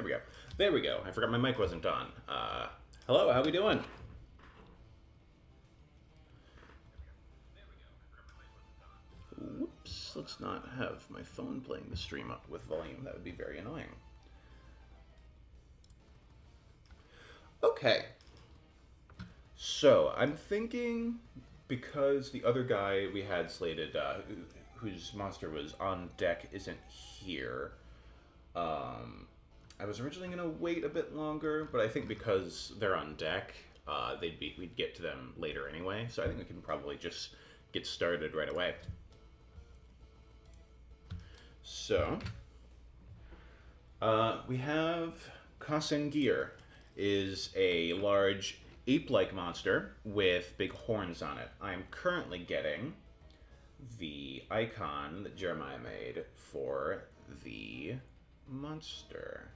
There we go. There we go. I forgot my mic wasn't on. Hello, how we doing? Whoops, let's not have my phone playing the stream up with volume. That would be very annoying. Okay. So, I'm thinking because the other guy we had slated, whose monster was on deck, isn't here. I was originally gonna wait a bit longer, but I think because they're on deck, we'd get to them later anyway. So I think we can probably just get started right away. So we have Kasengir, is a large ape-like monster with big horns on it. I'm currently getting the icon that Jeremiah made for the monster.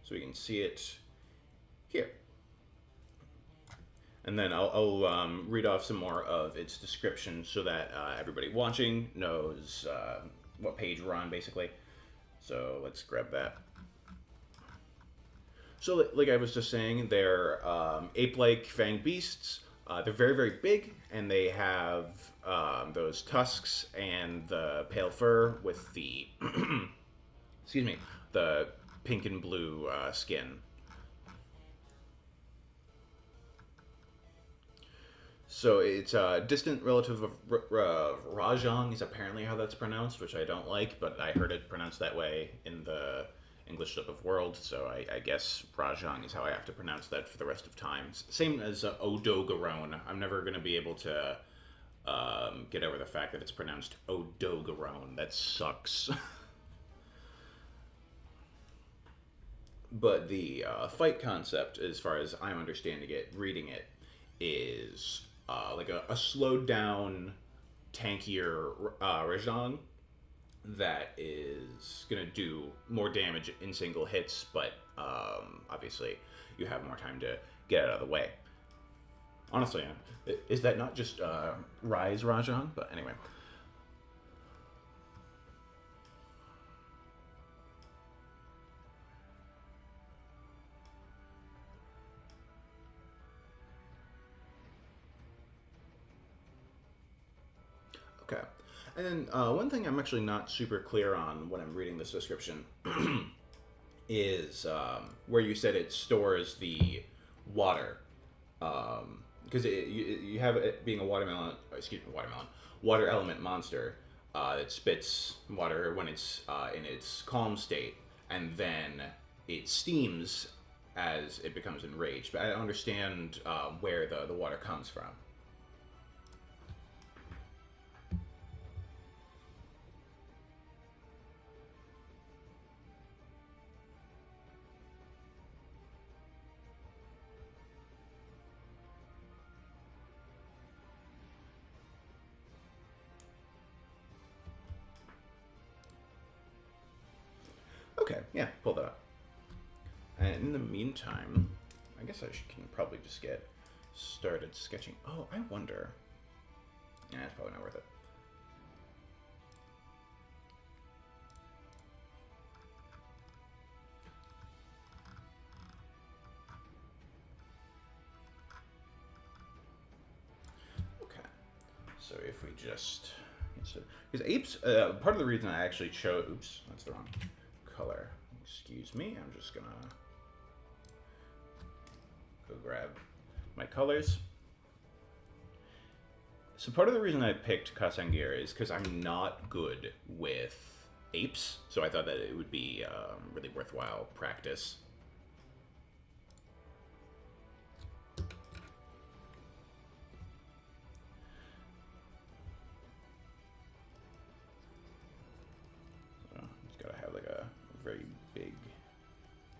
So we can see it here. And then I'll read off some more of its description so that everybody watching knows what page we're on, basically. So let's grab that. So, like I was just saying, they're ape-like fanged beasts. They're very, very big, and they have those tusks and the pale fur with the, excuse me, the pink and blue skin. So it's a distant relative of Rajang is apparently how that's pronounced, which I don't like, but I heard it pronounced that way in the English dub of World, so I guess Rajang is how I have to pronounce that for the rest of time. Same as Odogaron. I'm never going to be able to get over the fact that it's pronounced Odogaron. That sucks. But the fight concept, as far as I'm understanding it, reading it, is like a slowed down, tankier Rajang that is going to do more damage in single hits, but obviously you have more time to get out of the way. Honestly, is that not just Rise Rajang? But anyway. Okay. And then one thing I'm actually not super clear on when I'm reading this description is where you said it stores the water. Because you have it being a water element monster that spits water when it's in its calm state, and then it steams as it becomes enraged. But I don't understand where the water comes from. Okay, yeah, pull that up. And in the meantime, I guess can probably just get started sketching. Oh, I wonder. Yeah, it's probably not worth it. Okay, so if we just, because apes, part of the reason I actually chose, oops, that's the wrong color. Excuse me, I'm just gonna go grab my colors. So part of the reason I picked Kasangir is because I'm not good with apes, so I thought that it would be really worthwhile practice. So it's gotta have like a very big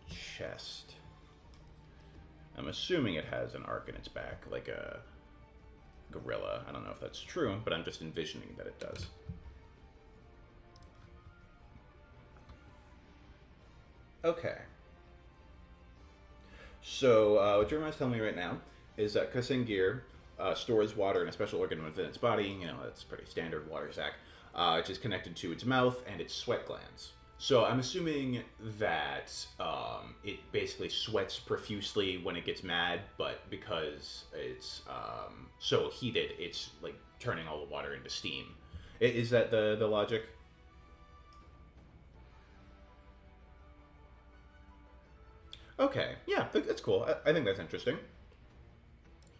chest. I'm assuming it has an arc in its back, like a gorilla. I don't know if that's true, but I'm just envisioning that it does. Okay. So what Jeremiah's telling me right now is that Kasengir stores water in a special organ within its body. You know, that's pretty standard water sac, which is connected to its mouth and its sweat glands. So I'm assuming that it basically sweats profusely when it gets mad, but because it's so heated, it's like turning all the water into steam. Is that the logic? Okay, yeah, that's cool. I think that's interesting.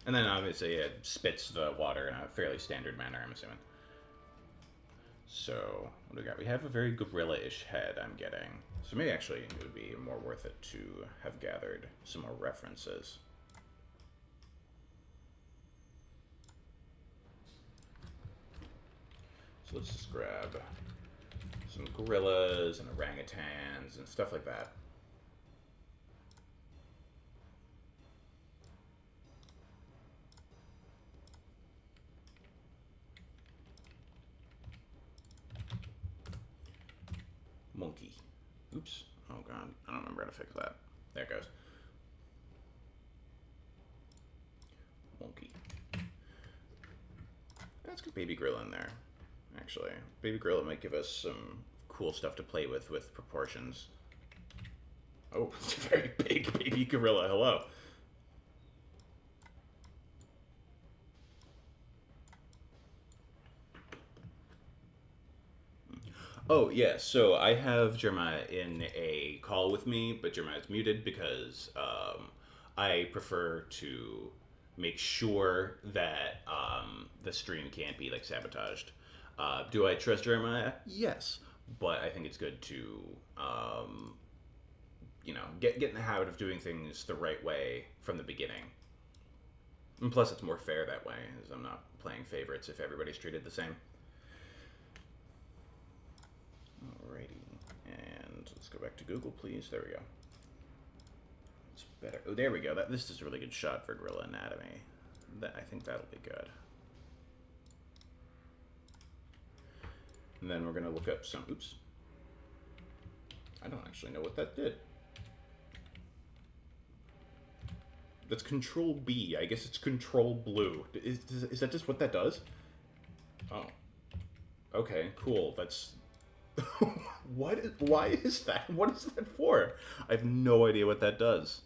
And then obviously it spits the water in a fairly standard manner, I'm assuming. So, what do we got? We have a very gorilla-ish head, I'm getting. So maybe actually it would be more worth it to have gathered some more references. So let's just grab some gorillas and orangutans and stuff like that. Monkey. Oops. Oh god. I don't remember how to fix that. There it goes. Monkey. Let's get baby gorilla in there. Actually, baby gorilla might give us some cool stuff to play with proportions. Oh, it's a very big baby gorilla. Hello. Oh, yeah, so I have Jeremiah in a call with me, but Jeremiah's muted because I prefer to make sure that the stream can't be like sabotaged. Do I trust Jeremiah? Yes, but I think it's good to you know get in the habit of doing things the right way from the beginning. And plus, it's more fair that way, as I'm not playing favorites if everybody's treated the same. Alrighty, and let's go back to Google, please. There we go. It's better. Oh, there we go. This is a really good shot for gorilla anatomy. I think that'll be good. And then we're gonna look up some. Oops. I don't actually know what that did. That's Control B. I guess it's Control Blue. Is that just what that does? Oh. Okay. Cool. That's. Why is that? What is that for? I have no idea what that does.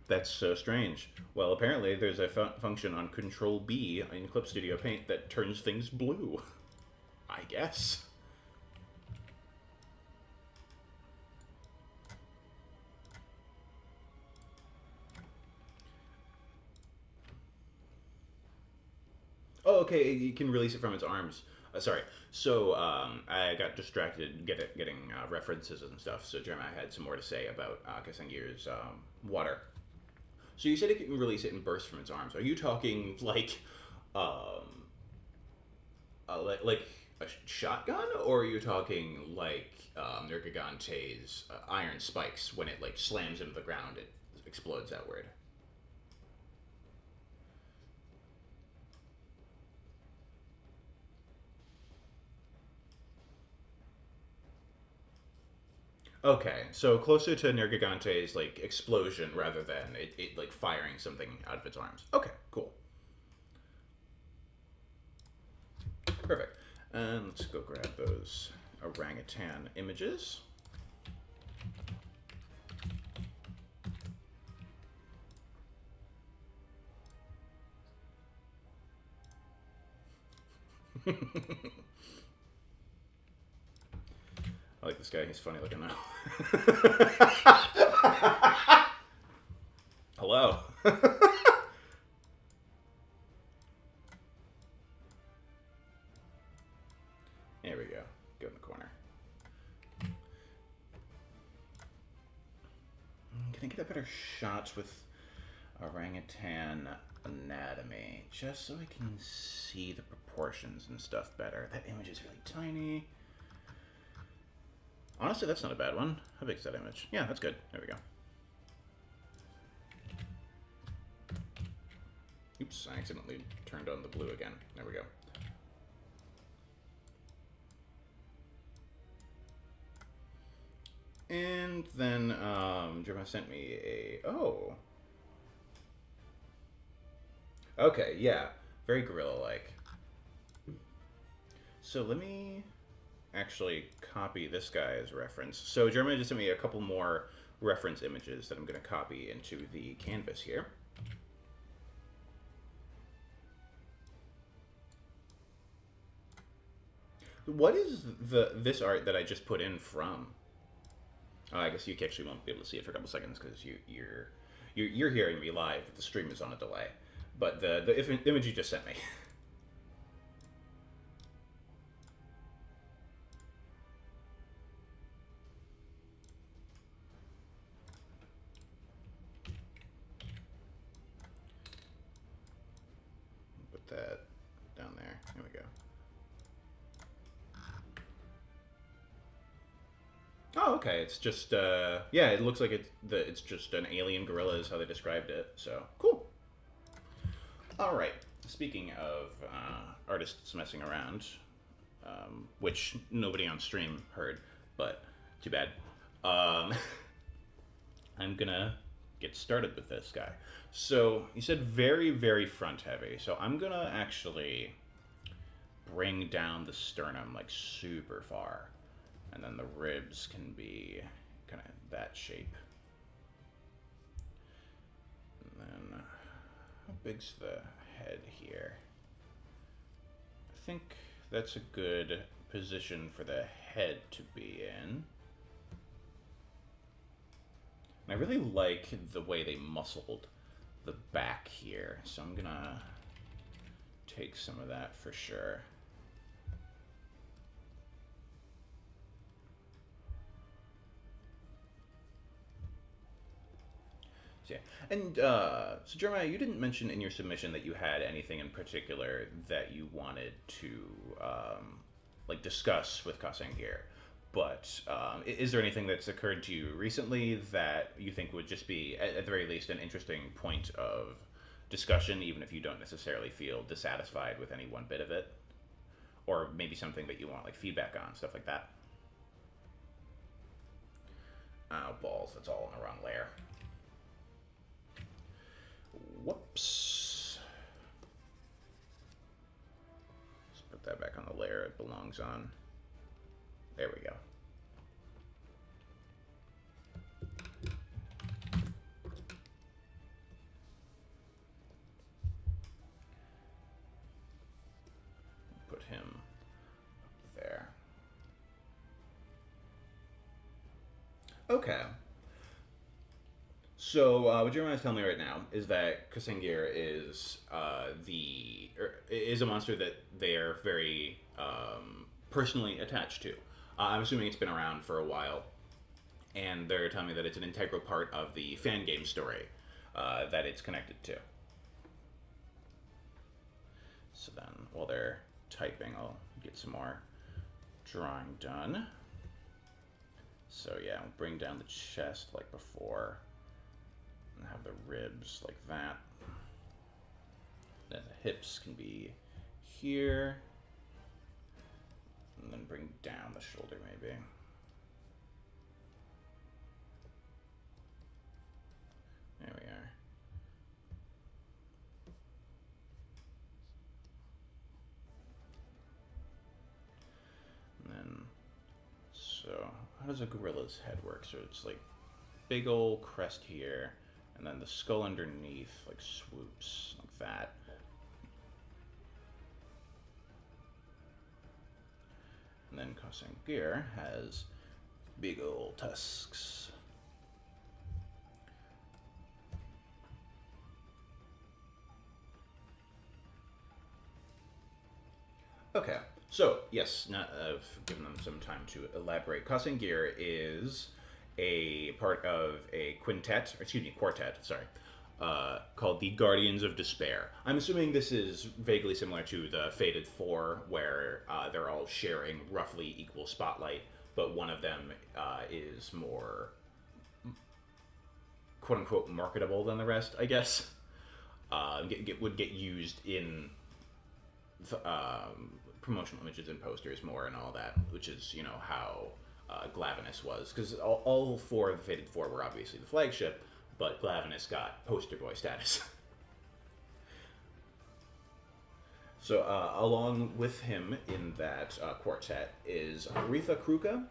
That's so strange. Well, apparently there's a function on Control B in Clip Studio Paint that turns things blue. I guess. Oh, okay, you can release it from its arms. Sorry. So I got distracted getting references and stuff. So Jeremiah had some more to say about Kasengir's water. So you said it can release it in bursts from its arms. Are you talking like like a shotgun, or are you talking like Nergigante's iron spikes? When it like slams into the ground, it explodes outward. Okay, so closer to Nergigante's like explosion rather than it like firing something out of its arms. Okay, cool. Perfect. And let's go grab those orangutan images. I like this guy. He's funny looking now. Hello. There we go. Go in the corner. Can I get a better shot with orangutan anatomy? Just so I can see the proportions and stuff better. That image is really tiny. Honestly, that's not a bad one. How big is that image? Yeah, that's good. There we go. Oops, I accidentally turned on the blue again. There we go. And then Jeremiah sent me a... Oh. Okay, yeah. Very gorilla-like. So let me actually copy this guy as reference. So Jeremiah just sent me a couple more reference images that I'm going to copy into the canvas here. What is this art that I just put in from? I guess you actually won't be able to see it for a couple seconds because you're hearing me live. The stream is on a delay, but the image you just sent me. Put that down there. There we go. Oh, okay. It's just yeah. It looks like it's just an alien gorilla is how they described it. So cool. All right. Speaking of artists messing around, which nobody on stream heard, but too bad. Um, I'm gonna get started with this guy. So you said very, very front heavy. So I'm gonna actually bring down the sternum like super far, and then the ribs can be kind of that shape. And then how big's the head here? I think that's a good position for the head to be in. And I really like the way they muscled the back here, so I'm gonna take some of that for sure. So, yeah. And so Jeremiah, you didn't mention in your submission that you had anything in particular that you wanted to like discuss with Kasangir. But is there anything that's occurred to you recently that you think would just be, at the very least, an interesting point of discussion, even if you don't necessarily feel dissatisfied with any one bit of it? Or maybe something that you want like feedback on, stuff like that? Oh, balls, that's all in the wrong layer. Whoops. Let's put that back on the layer it belongs on. There we go. Put him up there. Okay. So what Jeremiah's telling me right now is that Kasengir is is a monster that they are very personally attached to. I'm assuming it's been around for a while, and they're telling me that it's an integral part of the fan game story that it's connected to. So then, while they're typing, I'll get some more drawing done. So yeah, I'll bring down the chest like before, and have the ribs like that. Then the hips can be here, and then bring down the shoulder maybe. There we are. And then, so how does a gorilla's head work? So it's like big old crest here, and then the skull underneath like swoops like that. And then Kasangir has big old tusks. Okay, so yes, now I've given them some time to elaborate. Kasangir is a part of a quartet, sorry, called the Guardians of Despair. I'm assuming this is vaguely similar to the Fated Four, where they're all sharing roughly equal spotlight, but one of them is more quote-unquote marketable than the rest, I guess. Would get used in promotional images and posters more and all that, which is, you know, how Glavenus was. Because all four of the Fated Four were obviously the flagship, but Glavenus got poster boy status. So along with him in that quartet is Aretha Kruka,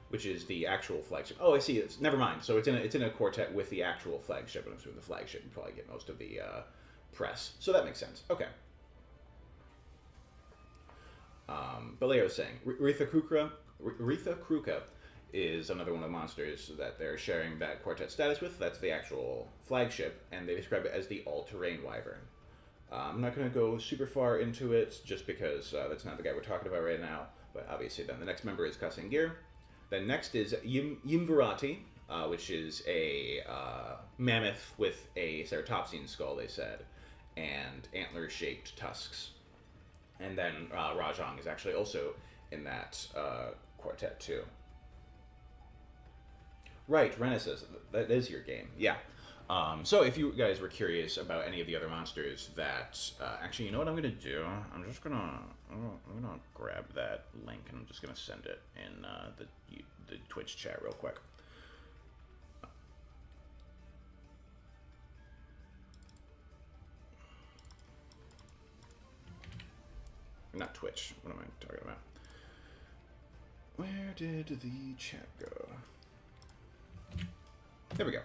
which is the actual flagship. Oh, I see. Never mind. So it's in a quartet with the actual flagship, and I'm assuming the flagship would probably get most of the press. So that makes sense. Okay. But like I was saying, Aretha Kruka is another one of the monsters that they're sharing that quartet status with. That's the actual flagship, and they describe it as the all-terrain wyvern. I'm not going to go super far into it, just because that's not the guy we're talking about right now. But obviously, then the next member is Kasengir. Then next is Yimvarati, which is a mammoth with a ceratopsian skull, they said, and antler-shaped tusks. And then Rajang is actually also in that quartet too. Right, Renaissance. That is your game. Yeah. So if you guys were curious about any of the other monsters that... actually, you know what I'm going to do? I'm gonna grab that link and I'm just going to send it in the Twitch chat real quick. Not Twitch. What am I talking about? Where did the chat go? There we go.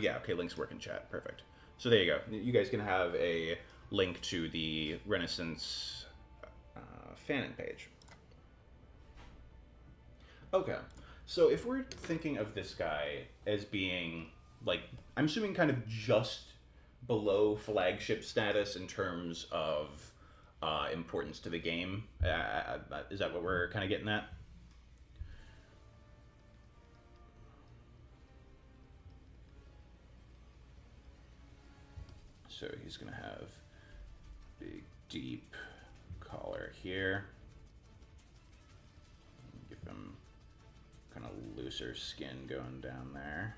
Yeah, okay, links work in chat. Perfect. So there you go. You guys can have a link to the Renaissance fanon page. Okay. So if we're thinking of this guy as being, like, I'm assuming kind of just below flagship status in terms of importance to the game. Is that what we're kind of getting at? So he's going to have big, deep collar here. Give him kind of looser skin going down there.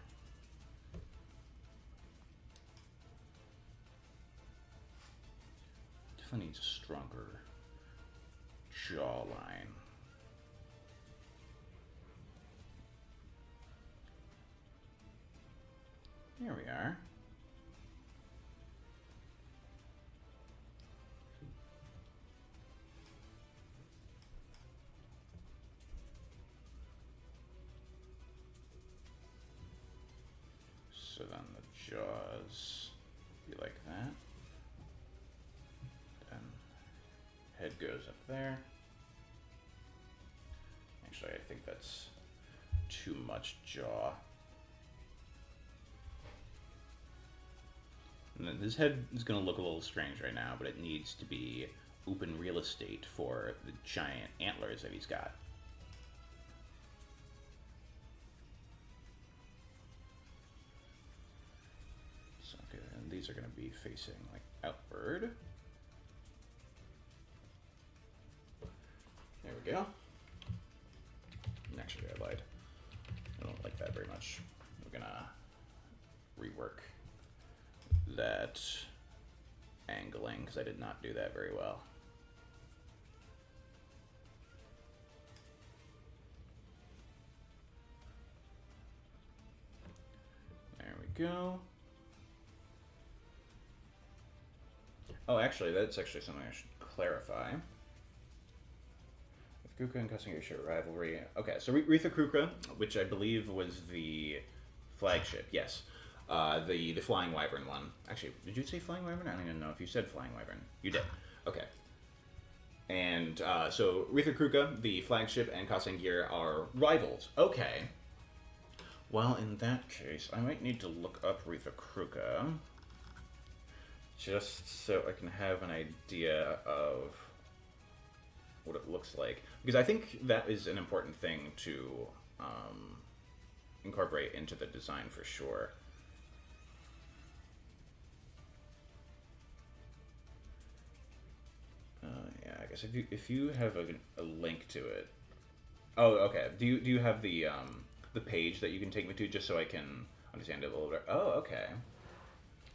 Definitely needs a stronger jawline. There we are. So then the jaws be like that. Then head goes up there. Actually, I think that's too much jaw. And then his head is going to look a little strange right now, but it needs to be open real estate for the giant antlers that he's got. So, okay, and these are going to be facing like outward. There we go. Actually, I lied. I don't like that very much. We're going to rework that angling because I did not do that very well. There we go. Oh, actually, that's actually something I should clarify. With Kruka and Kasengir share rivalry. Okay, so Aretha Kruka, which I believe was the flagship, yes. The Flying Wyvern one. Actually, did you say Flying Wyvern? I don't even know if you said Flying Wyvern. You did. Okay. And so Aretha Kruka, the flagship, and Kasengir are rivals. Okay. Well, in that case, I might need to look up Aretha Kruka just so I can have an idea of what it looks like. Because I think that is an important thing to incorporate into the design for sure. Yeah, I guess if you have a link to it. Oh, okay. Do you have the page that you can take me to just so I can understand it a little bit? Oh, okay.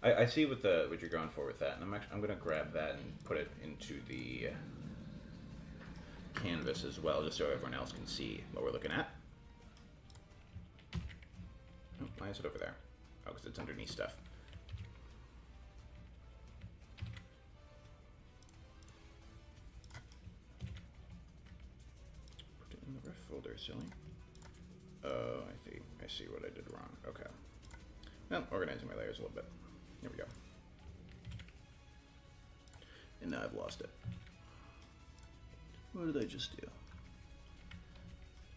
I see what you're going for with that, and I'm gonna grab that and put it into the canvas as well, just so everyone else can see what we're looking at. Oh, why is it over there? Oh, because it's underneath stuff. very silly. Oh, I see what I did wrong. Okay. Well, organizing my layers a little bit. Here we go. And now I've lost it. What did I just do?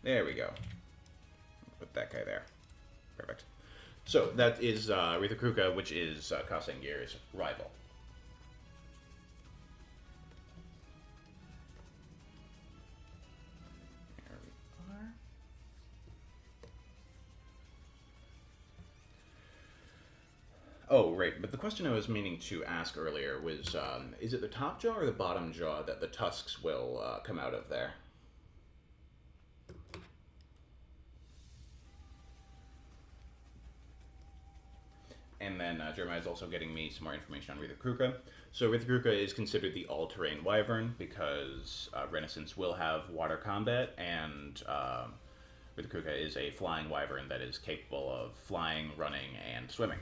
There we go. Put that guy there. Perfect. So that is Rithakruka, which is Kasengir's rival. There we are. Oh, right. But the question I was meaning to ask earlier was, is it the top jaw or the bottom jaw that the tusks will come out of there? And then Jeremiah is also getting me some more information on Rithakruka. So Rithakruka is considered the all-terrain wyvern because Renaissance will have water combat, and Rithakruka is a flying wyvern that is capable of flying, running, and swimming.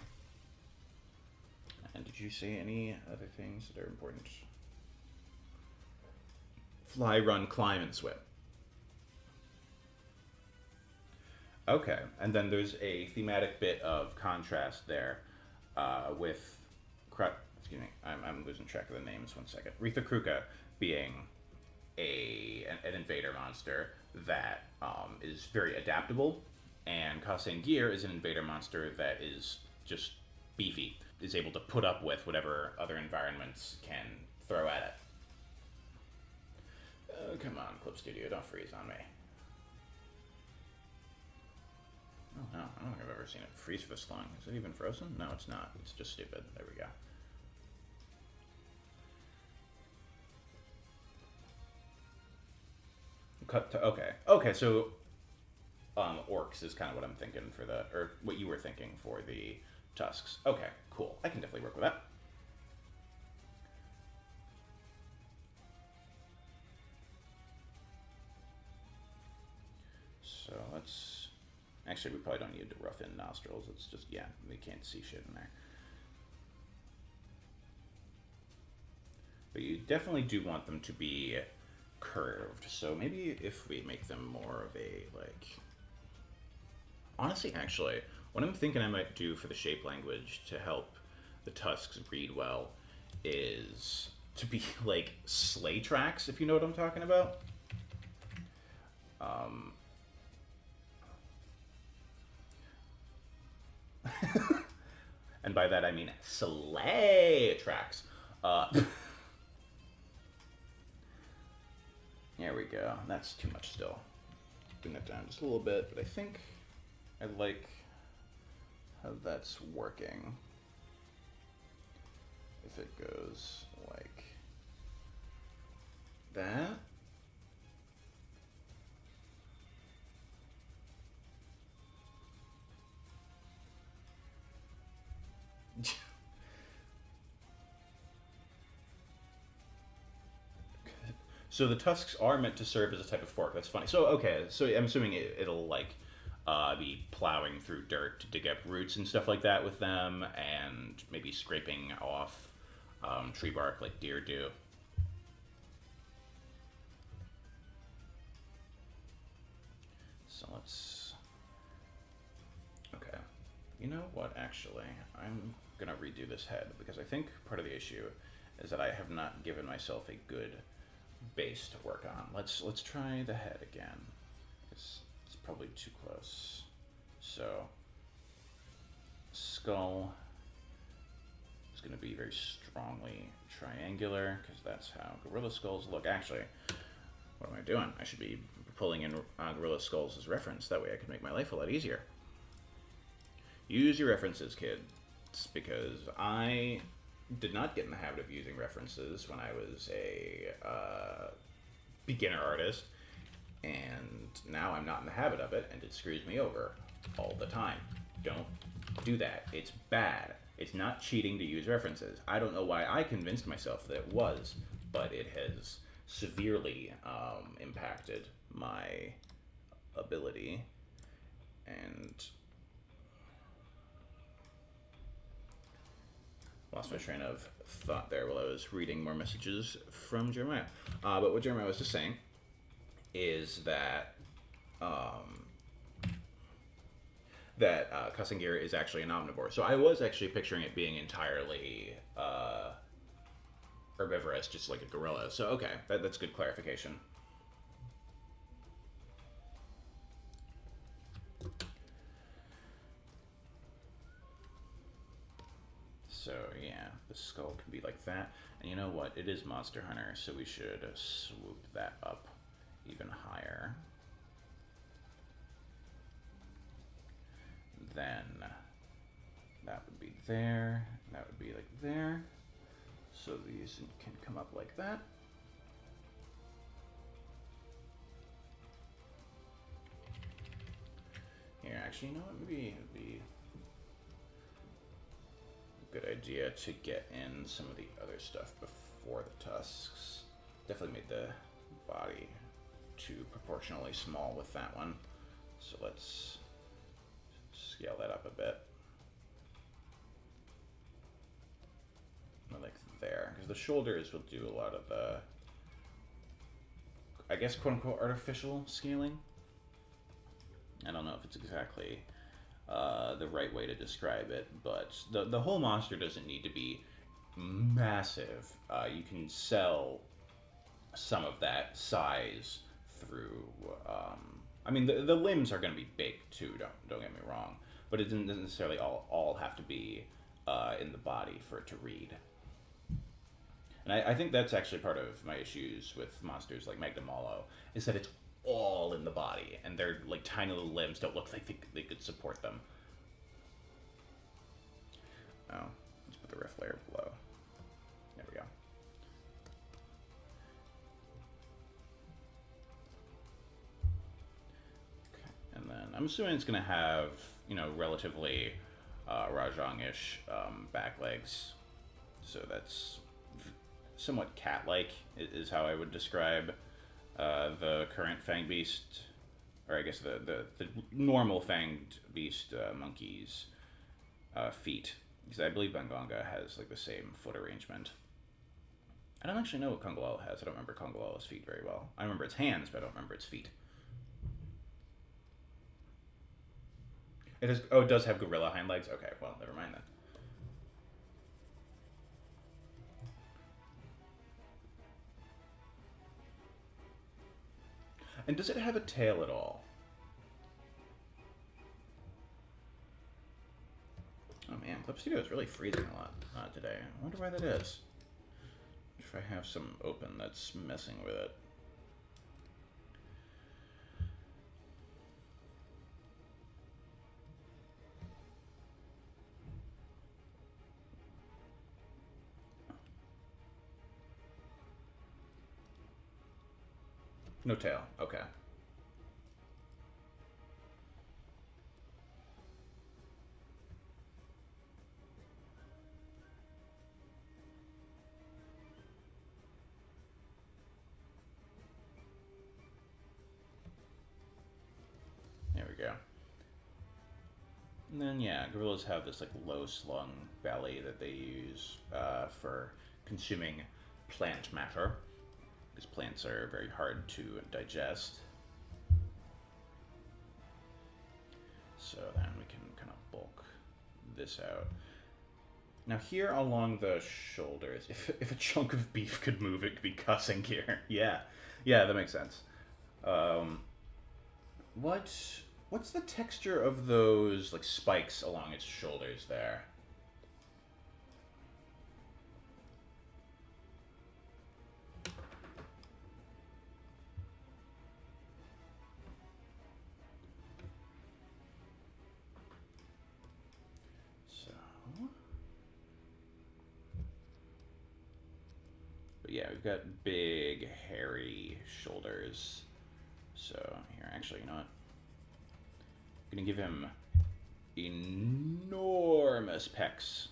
And did you say any other things that are important? Fly, run, climb, and swim. Okay, and then there's a thematic bit of contrast there with, excuse me, I'm losing track of the names, 1 second. Rithakruka being an invader monster that is very adaptable, and Kasengir is an invader monster that is just beefy, is able to put up with whatever other environments can throw at it. Oh, come on, Clip Studio, don't freeze on me. Oh no, I don't think I've ever seen it freeze for this long. Is it even frozen? No, it's not. It's just stupid. There we go. Cut to, okay. Okay, so orcs is kind of what I'm thinking for the, or what you were thinking for the tusks. Okay, cool. I can definitely work with that. So let's, actually we probably don't need to rough in nostrils. It's just, yeah, we can't see shit in there. But you definitely do want them to be curved. So maybe if we make them more of a, like, honestly, actually, what I'm thinking I might do for the shape language to help the tusks read well is to be like sleigh tracks, if you know what I'm talking about. And by that I mean sleigh tracks. There we go. That's too much still. Bring that down just a little bit, but I think I like how that's working. If it goes like that. So the tusks are meant to serve as a type of fork. That's funny. So okay, so I'm assuming it'll like be plowing through dirt to dig up roots and stuff like that with them, and maybe scraping off tree bark like deer do. So let's. Okay. You know what? Actually, I'm gonna redo this head because I think part of the issue is that I have not given myself a good base to work on. Let's try the head again. It's probably too close. So skull is going to be very strongly triangular because that's how gorilla skulls look. Actually, what am I doing? I should be pulling in gorilla skulls as reference. That way I can make my life a lot easier. Use your references, kids, because I did not get in the habit of using references when I was a beginner artist, and now I'm not in the habit of it, and it screws me over all the time. Don't do that. It's bad. It's not cheating to use references. I don't know why I convinced myself that it was, but it has severely impacted my ability, and lost my train of thought there while I was reading more messages from Jeremiah. But what Jeremiah was just saying is that um, that Kasangir is actually an omnivore. So I was actually picturing it being entirely herbivorous, just like a gorilla. So okay, that's good clarification. So yeah, the skull can be like that. And you know what? It is Monster Hunter, so we should swoop that up even higher. Then that would be there. That would be like there. So these can come up like that. Here, actually, you know what? Maybe it would be a good idea to get in some of the other stuff before the tusks. Definitely made the body too proportionally small with that one. So let's scale that up a bit. Like there, because the shoulders will do a lot of the, I guess, quote-unquote artificial scaling. I don't know if it's exactly the right way to describe it, but the whole monster doesn't need to be massive. You can sell some of that size through. I mean, the limbs are going to be big too. Don't get me wrong, but it doesn't necessarily all have to be in the body for it to read. And I think that's actually part of my issues with monsters like Magdamalo, is that it's all in the body, and their like tiny little limbs don't look like they could support them. Oh, let's put the rift layer below. There we go. Okay, and then I'm assuming it's gonna have, you know, relatively Rajang-ish back legs, so that's somewhat cat-like is how I would describe the current fanged beast, or I guess the normal fanged beast monkey's feet, because I believe Bangonga has like the same foot arrangement. I don't actually know what Kongolel has. I don't remember Kongolel's feet very well. I remember its hands, but I don't remember its feet. It has. Oh, it does have gorilla hind legs. Okay, well, never mind then. And does it have a tail at all? Oh man, Clip Studio is really freezing a lot today. I wonder why that is. If I have some open that's messing with it. No tail. Okay. There we go. And then, yeah, gorillas have this like low-slung belly that they use for consuming plant matter, because plants are very hard to digest. So then we can kind of bulk this out. Now here along the shoulders, if a chunk of beef could move, it could be cussing here. Yeah, that makes sense. What's the texture of those like spikes along its shoulders there? But yeah, we've got big, hairy shoulders. So here, actually, you know what? I'm gonna give him enormous pecs,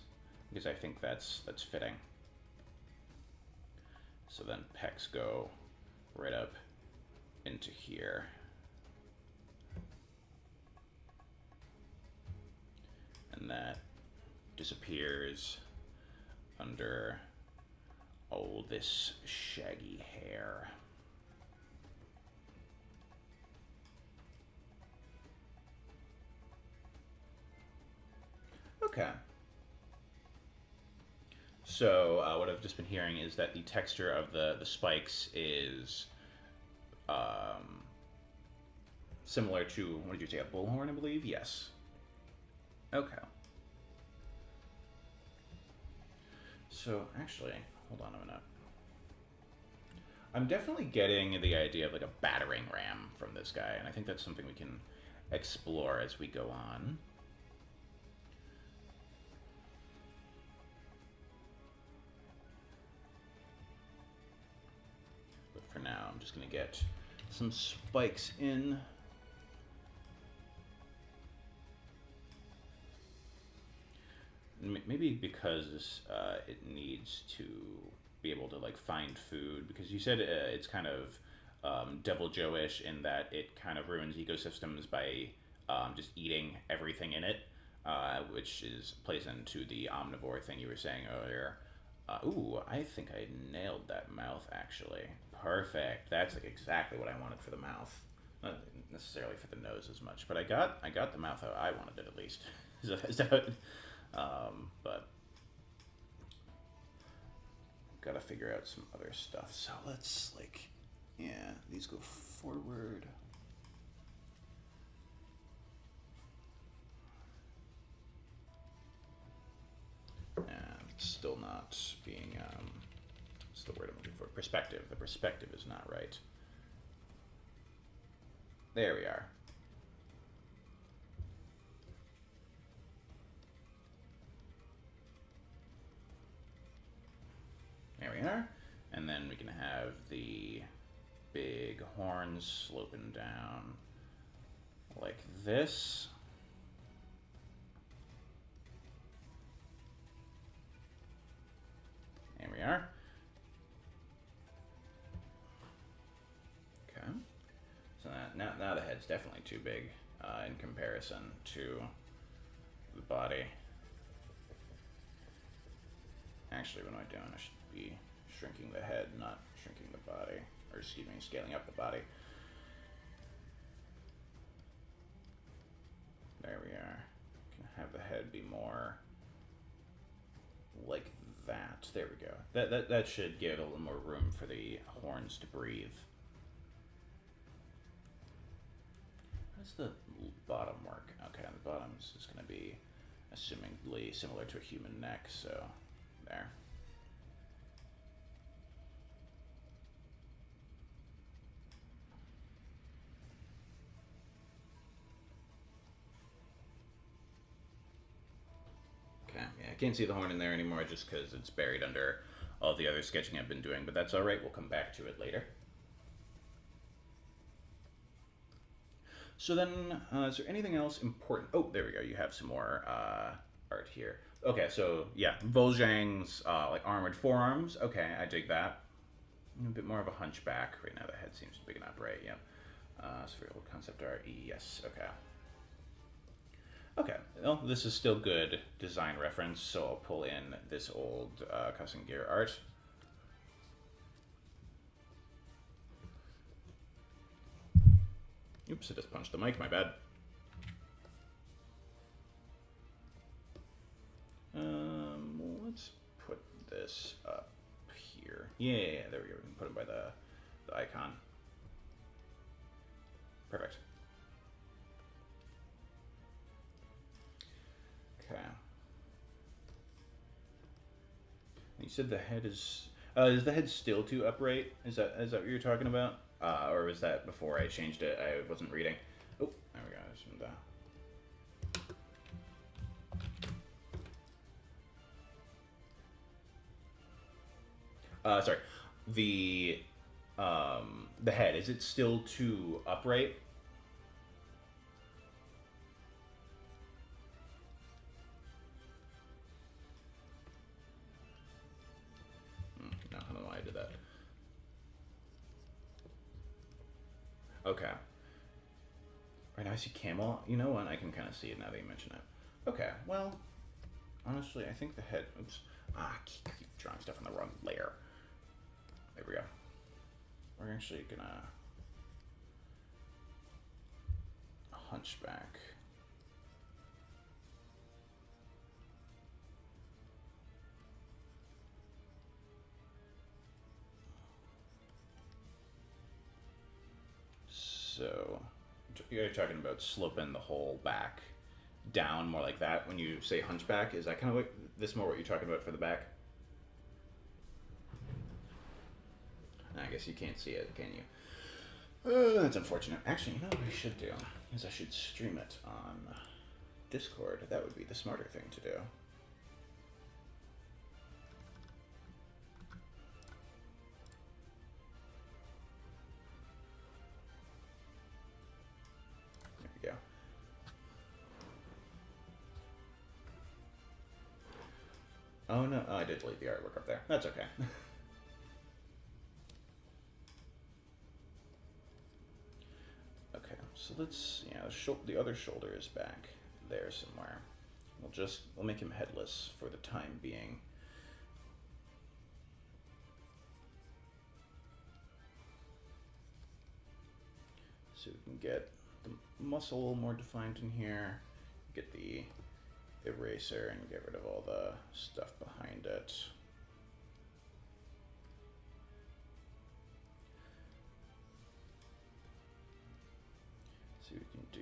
because I think that's fitting. So then pecs go right up into here. And that disappears under all this shaggy hair. Okay. So what I've just been hearing is that the texture of the spikes is similar to, what did you say, a bullhorn, I believe? Yes. Okay. So actually, hold on a minute. I'm definitely getting the idea of like a battering ram from this guy, and I think that's something we can explore as we go on. But for now, I'm just going to get some spikes in. Maybe because it needs to be able to like find food, because you said it's kind of Devil Joe-ish in that it kind of ruins ecosystems by just eating everything in it, which plays into the omnivore thing you were saying earlier. Ooh, I think I nailed that mouth actually. Perfect. That's like exactly what I wanted for the mouth. Not necessarily for the nose as much, but I got the mouth how I wanted it at least. Is that but gotta figure out some other stuff. So let's these go forward. And it's still not being, what's the word I'm looking for? Perspective. The perspective is not right. There we are. There we are. And then we can have the big horns sloping down like this. There we are. Okay. So now the head's definitely too big in comparison to the body. Actually, what am I doing? I should be shrinking the head, not shrinking the body. Or excuse me, scaling up the body. There we are. Can have the head be more like that. There we go. That should give a little more room for the horns to breathe. How does the bottom work? Okay, the bottom is just going to be assumingly similar to a human neck, so there. Okay, yeah, I can't see the horn in there anymore just because it's buried under all the other sketching I've been doing, but that's all right. We'll come back to it later. So then, is there anything else important? Oh, there we go. You have some more art here. Okay, so yeah, Vol'jang's like armored forearms. Okay, I dig that. A bit more of a hunchback. Right now the head seems big enough, right? Yep. So for old concept art, yes, okay. Okay, well, this is still good design reference, so I'll pull in this old custom gear art. Oops, I just punched the mic, my bad. Let's put this up here. Yeah, there we go. We can put it by the icon. Perfect. Okay. You said the head is the head still too upright? Is that what you're talking about? Or was that before I changed it? I wasn't reading. Oh, there we go. Sorry. The head, is it still too upright? No, I don't know why I did that. Okay. Right now I see camel. You know what? I can kind of see it now that you mention it. Okay, well, honestly, I think the head... Oops. I keep drawing stuff on the wrong layer. There we go. We're actually gonna... hunchback. So you're talking about sloping the whole back down more like that when you say hunchback. Is that kind of like this more what you're talking about for the back? I guess you can't see it, can you? That's unfortunate. Actually, you know what I should do is I should stream it on Discord. That would be the smarter thing to do. There we go. Oh no, oh, I did delete the artwork up there. That's okay. Okay, so let's, the other shoulder is back there somewhere. We'll make him headless for the time being. So we can get the muscle a little more defined in here, get the eraser and get rid of all the stuff behind it. So we can do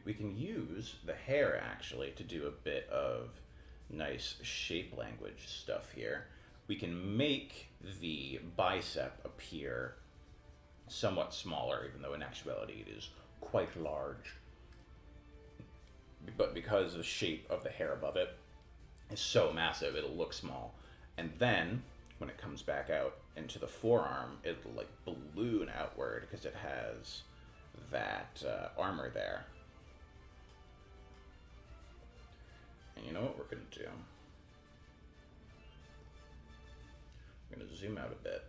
we can use the hair actually to do a bit of nice shape language stuff here. We can make the bicep appear somewhat smaller, even though in actuality it is quite large. But because the shape of the hair above it is so massive, it'll look small. And then when it comes back out into the forearm, it'll like balloon outward because it has that armor there. And you know what we're going to do? I'm going to zoom out a bit.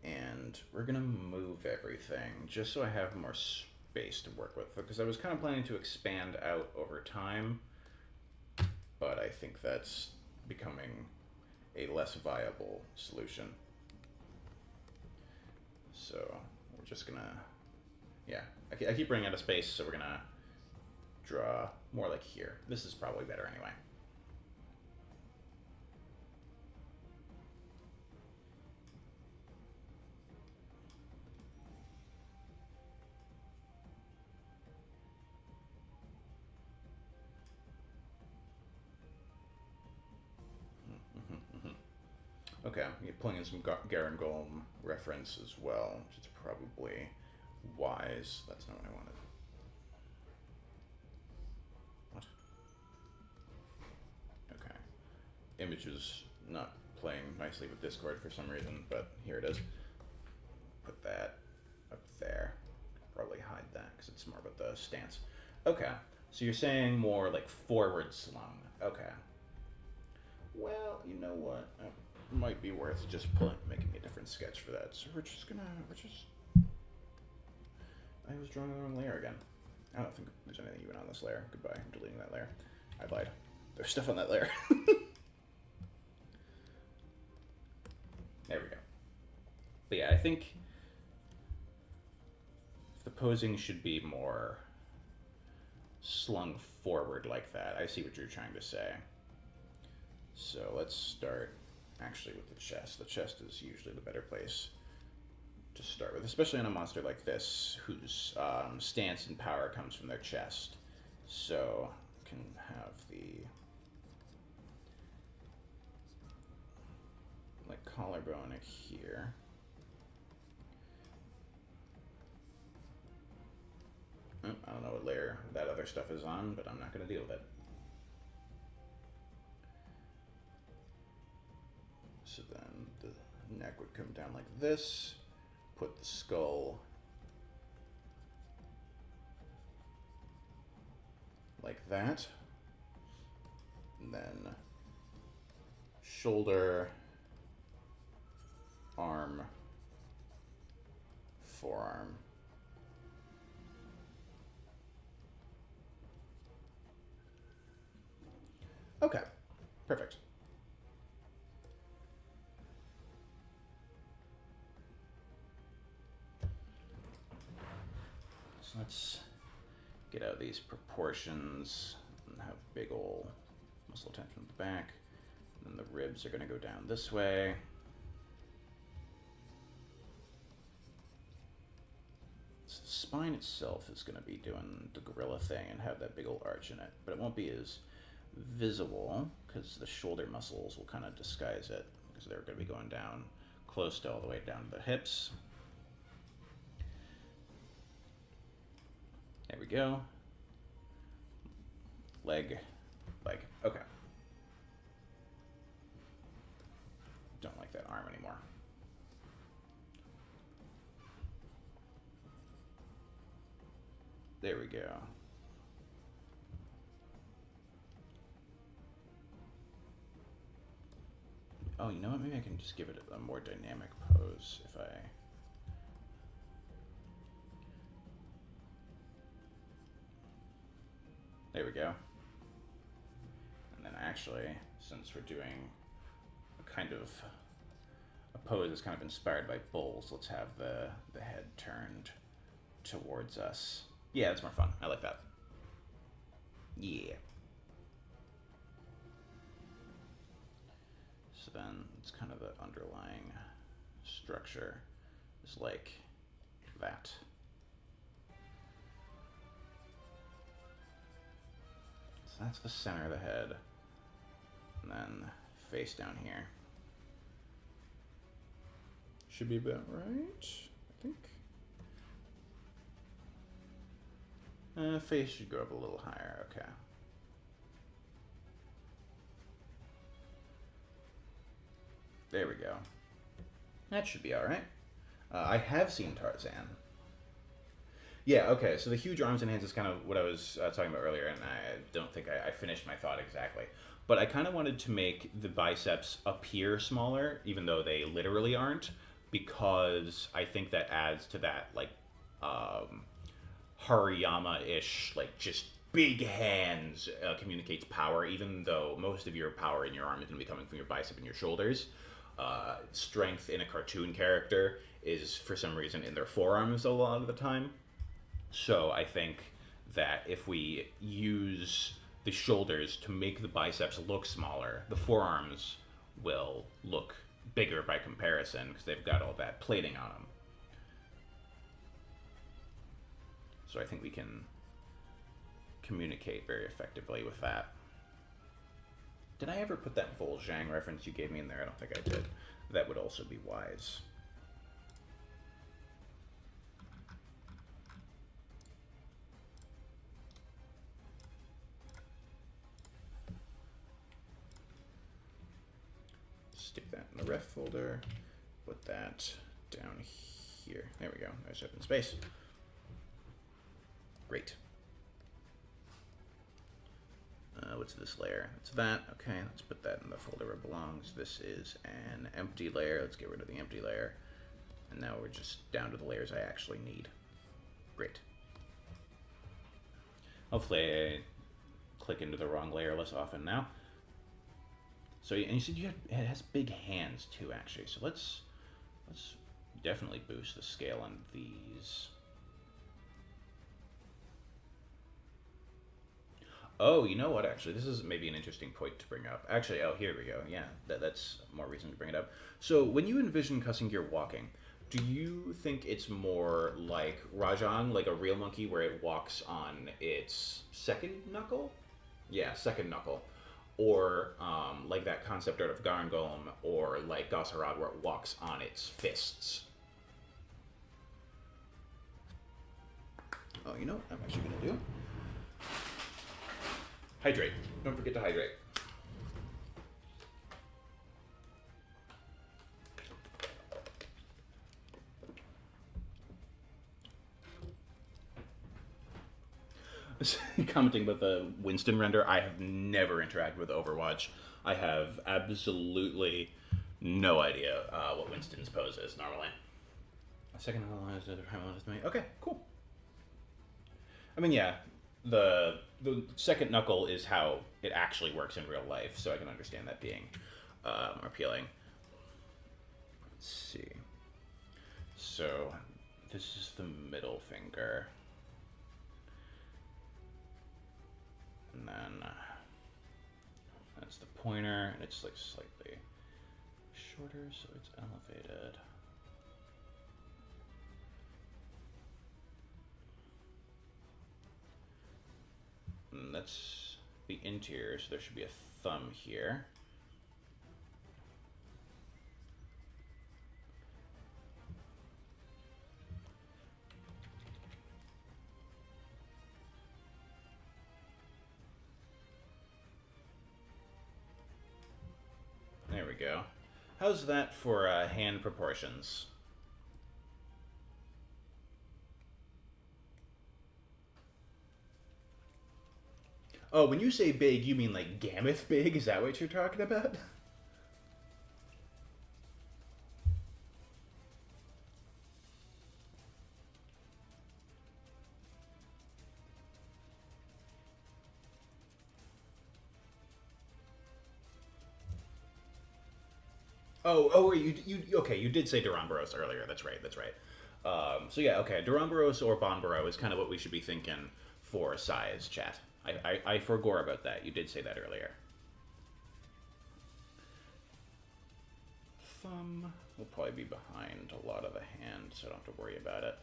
And we're going to move everything just so I have more space to work with. Because I was kind of planning to expand out over time. But I think that's becoming a less viable solution. So we're just going to... Yeah, I keep running out of space, so we're going to draw more like here. This is probably better anyway. Okay, you're pulling in some Garen Golem reference as well, which is probably wise. That's not what I wanted. What? Okay. Image is not playing nicely with Discord for some reason, but here it is. Put that up there. Probably hide that because it's more about the stance. Okay, so you're saying more like forward slung. Okay. Well, you know what? Might be worth just making a different sketch for that. So we're just I was drawing the wrong layer again. I don't think there's anything even on this layer. Goodbye, I'm deleting that layer. I lied. There's stuff on that layer. There we go. But yeah, I think the posing should be more slung forward like that. I see what you're trying to say. So let's start actually with the chest. The chest is usually the better place to start with, especially on a monster like this whose stance and power comes from their chest. So I can have the like collarbone here. I don't know what layer that other stuff is on, but I'm not going to deal with it. So then the neck would come down like this, put the skull like that, and then shoulder, arm, forearm. Okay, perfect. So let's get out these proportions and have big ol' muscle tension at the back. And then the ribs are going to go down this way. spine itself is going to be doing the gorilla thing and have that big old arch in it, but it won't be as visible because the shoulder muscles will kind of disguise it because they're going to be going down close to all the way down to the hips. There we go. Leg. Okay. Don't like that arm anymore. There we go. Oh, you know what? Maybe I can just give it a more dynamic pose if I... There we go. And then actually, since we're doing a kind of a pose that's kind of inspired by bulls, let's have the head turned towards us. Yeah, that's more fun. I like that. Yeah. So then it's kind of the underlying structure is like that. So that's the center of the head. And then face down here. Should be about right, I think. Face should go up a little higher, okay. There we go. That should be alright. I have seen Tarzan. Yeah, okay, so the huge arms and hands is kind of what I was talking about earlier, and I don't think I finished my thought exactly. But I kind of wanted to make the biceps appear smaller, even though they literally aren't, because I think that adds to that, like, Hariyama-ish, like, just big hands communicates power, even though most of your power in your arm is going to be coming from your bicep and your shoulders. Strength in a cartoon character is, for some reason, in their forearms a lot of the time. So I think that if we use the shoulders to make the biceps look smaller, the forearms will look bigger by comparison because they've got all that plating on them. So I think we can communicate very effectively with that. Did I ever put that Volzhang reference you gave me in there? I don't think I did. That would also be wise. Stick that in the ref folder. Put that down here. There we go. There's open space. Great. What's this layer? It's that. Okay, let's put that in the folder where it belongs. This is an empty layer. Let's get rid of the empty layer. And now we're just down to the layers I actually need. Great. Hopefully I click into the wrong layer less often now. So, and you said it has big hands too, actually. So let's definitely boost the scale on these. Oh, you know what, actually, this is maybe an interesting point to bring up. Actually, oh, here we go. Yeah, that's more reason to bring it up. So when you envision cussing gear walking, do you think it's more like Rajang, like a real monkey where it walks on its second knuckle? Yeah, second knuckle. Or like that concept art of Garngolm, or like Gosarad where it walks on its fists? Oh, you know what I'm actually going to do? Hydrate. Don't forget to hydrate. Commenting about the Winston render, I have never interacted with Overwatch. I have absolutely no idea what Winston's pose is normally. A second analyzer, okay, cool. I mean, yeah, the second knuckle is how it actually works in real life, so I can understand that being more appealing. Let's see. So this is the middle finger. And then that's the pointer, and it's like slightly shorter, so it's elevated. That's the interior, so there should be a thumb here. There we go. How's that for hand proportions? Oh, when you say big, you mean like Gammoth big? Is that what you're talking about? Oh, you okay? You did say Duramboros earlier. That's right. That's right. So yeah, okay. Duramboros or Bonboro is kind of what we should be thinking for size, chat. I forgot about that. You did say that earlier. Thumb will probably be behind a lot of the hand, so I don't have to worry about it.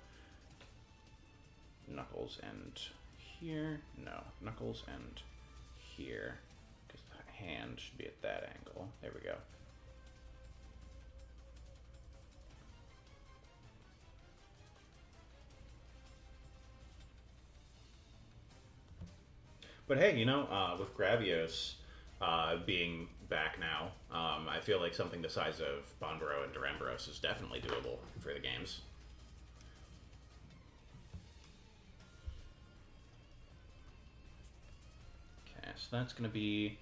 Knuckles and here. No, knuckles and here, because the hand should be at that angle. There we go. But hey, you know, with Gravios being back now, I feel like something the size of Bonboro and Duramboros is definitely doable for the games. Okay, so that's going to be...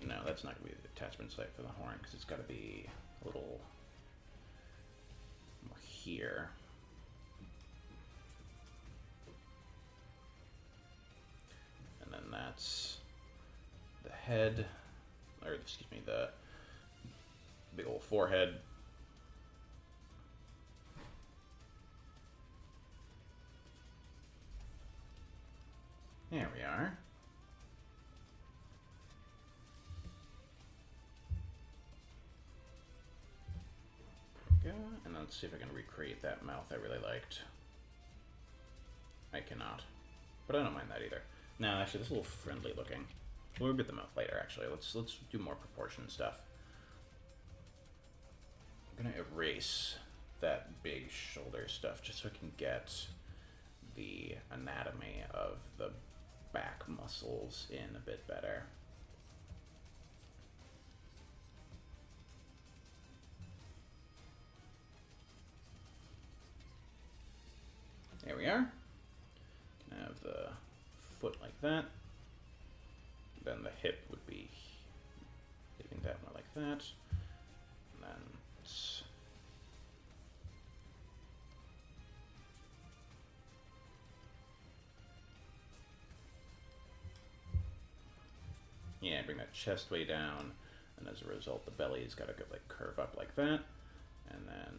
No, that's not going to be the attachment site for the horn, because it's got to be a little more here. And then that's the head, or excuse me, the big old forehead. There we are. There we go. And let's see if I can recreate that mouth I really liked. I cannot, but I don't mind that either. No, actually, this is a little friendly looking. We'll get the mouth later. Actually, let's do more proportion stuff. I'm gonna erase that big shoulder stuff just so I can get the anatomy of the back muscles in a bit better. There we are. Can have the foot like that. Then the hip would be leaving that more like that. And then it's yeah, bring that chest way down, and as a result, the belly's got to go like curve up like that, and then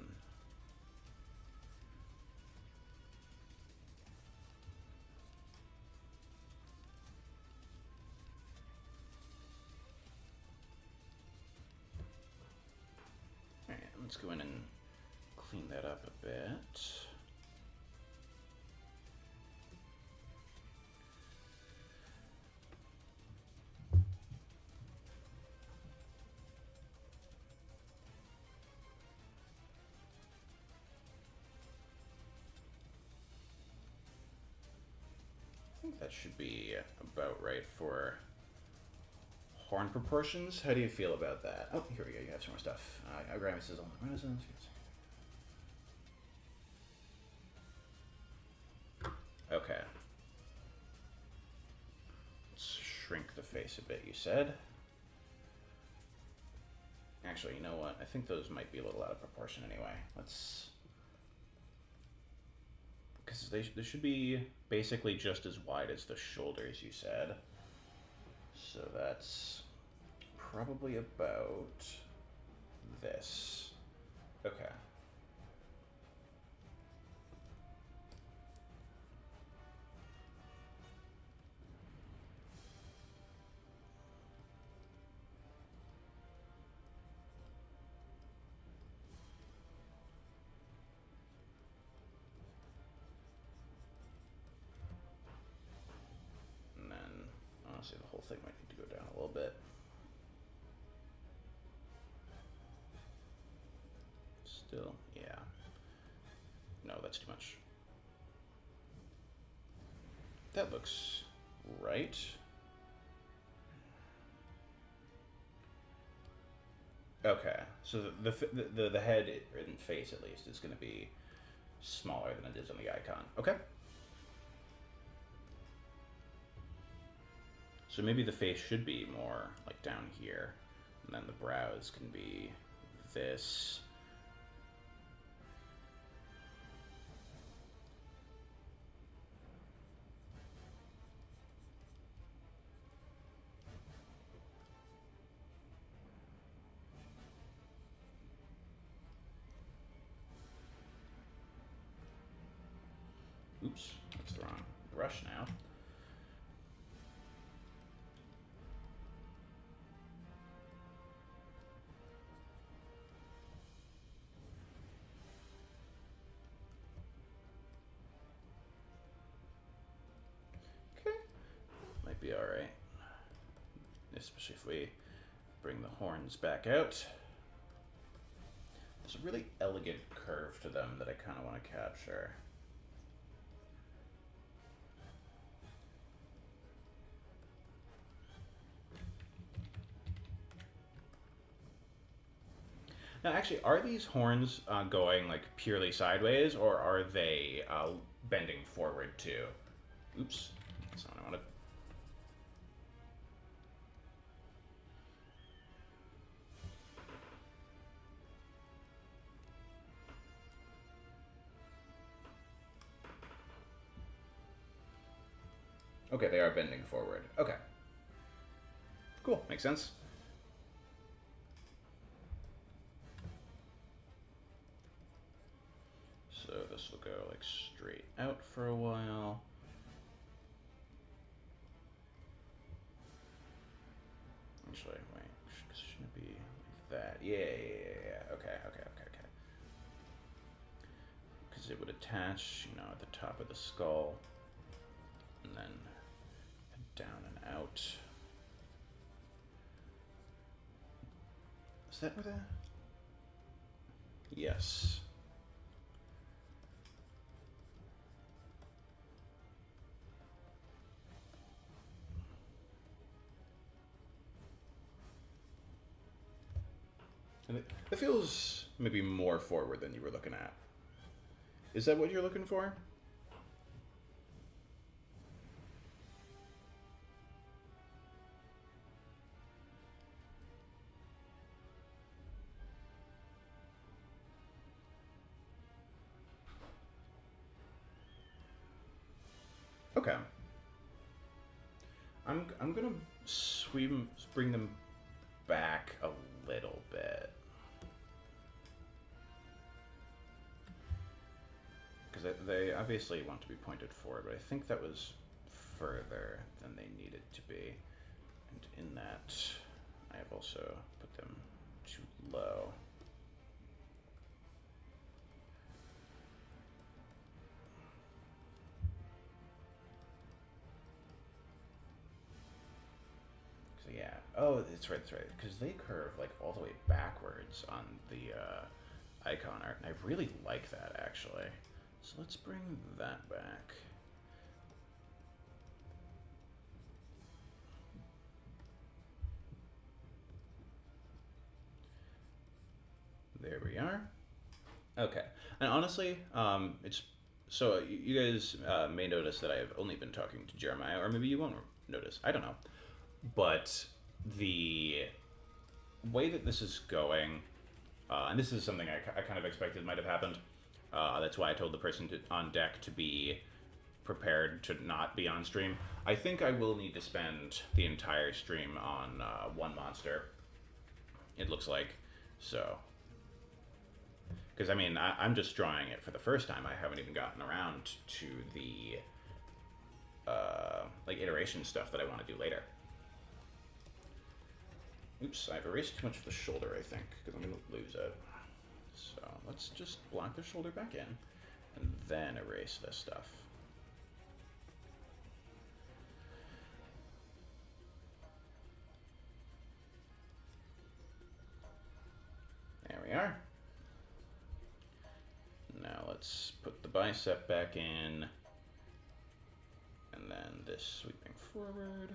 let's go in and clean that up a bit. I think that should be about right for horn proportions. How do you feel about that? Oh, here we go. You have some more stuff. Gravis is on the renaissance. Okay. Let's shrink the face a bit, you said. Actually, you know what? I think those might be a little out of proportion anyway. Let's... because they should be basically just as wide as the shoulders, you said. So that's probably about this. Okay. thing might need to go down a little bit. Still, yeah. No, that's too much. That looks right. Okay, so the head and face at least is going to be smaller than it is on the icon. Okay. So maybe the face should be more like down here, and then the brows can be this. Oops, that's the wrong brush now. Okay, might be all right, especially if we bring the horns back out. There's a really elegant curve to them that I kind of want to capture. Now, actually, are these horns going like purely sideways, or are they bending forward too? Oops, that's not what I wanted. Okay, they are bending forward. Okay. Cool, makes sense. So this will go like straight out for a while. Actually, wait, shouldn't it be like that? Yeah. Okay. Because it would attach, you know, at the top of the skull, and then down and out. Is that where the... Yes. And it feels maybe more forward than you were looking at. Is that what you're looking for? Okay. I'm gonna bring them back a little bit. Because they obviously want to be pointed forward, but I think that was further than they needed to be. And in that, I have also put them too low. So yeah, oh, that's right, because they curve like all the way backwards on the icon art, and I really like that actually. So let's bring that back. There we are. Okay, and honestly, it's so you guys may notice that I have only been talking to Jeremiah, or maybe you won't notice. I don't know, but the way that this is going, and this is something I kind of expected might have happened. That's why I told the person on deck to be prepared to not be on stream. I think I will need to spend the entire stream on one monster, it looks like. So, because I mean, I'm just drawing it for the first time. I haven't even gotten around to the like iteration stuff that I want to do later. Oops, I've erased too much of the shoulder, I think, because I'm going to lose it. So let's just block the shoulder back in, and then erase this stuff. we are. Now let's put the bicep back in, and then this sweeping forward.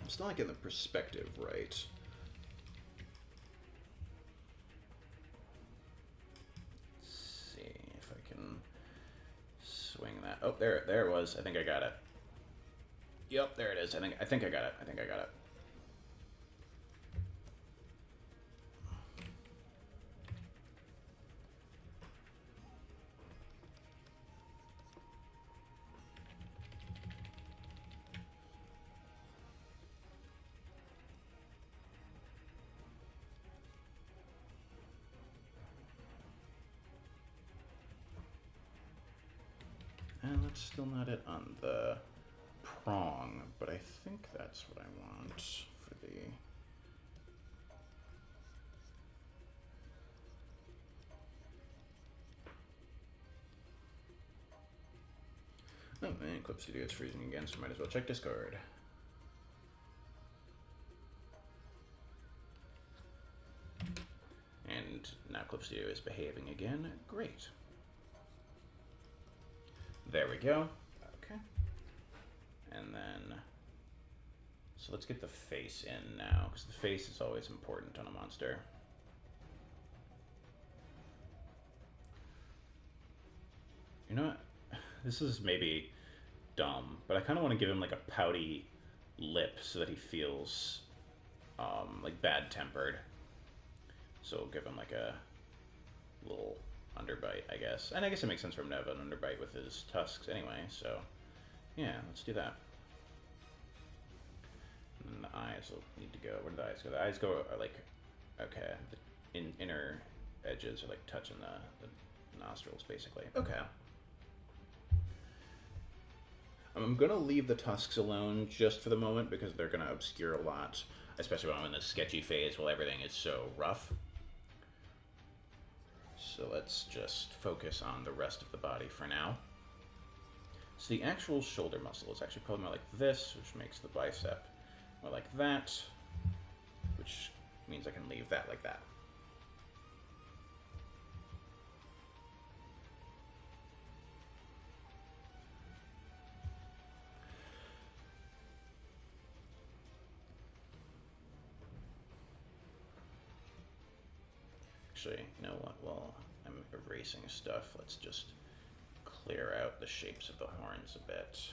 I'm still not getting the perspective right. Let's see if I can swing that. Oh, there it was. I think I got it. Yep, there it is. I think I got it. I think I got it. And that's still not it on the prong, but I think that's what I want for the... Oh man, Clip Studio is freezing again, so might as well check Discord. And now Clip Studio is behaving again. Great. There we go. Okay. And then, so let's get the face in now, because the face is always important on a monster. You know what? This is maybe dumb, but I kind of want to give him like a pouty lip so that he feels like bad-tempered. So we'll give him like a little underbite, I guess. And I guess it makes sense for him to have an underbite with his tusks anyway, so yeah, let's do that. And then the eyes will need to go. Where do the eyes go? The eyes go are like, okay, the inner edges are like touching the nostrils, basically. Okay. I'm gonna leave the tusks alone just for the moment because they're gonna obscure a lot, especially when I'm in this sketchy phase while everything is so rough. So let's just focus on the rest of the body for now. So the actual shoulder muscle is actually probably more like this, which makes the bicep more like that, which means I can leave that like that. Actually, you know what? Well, I'm erasing stuff. Let's just clear out the shapes of the horns a bit.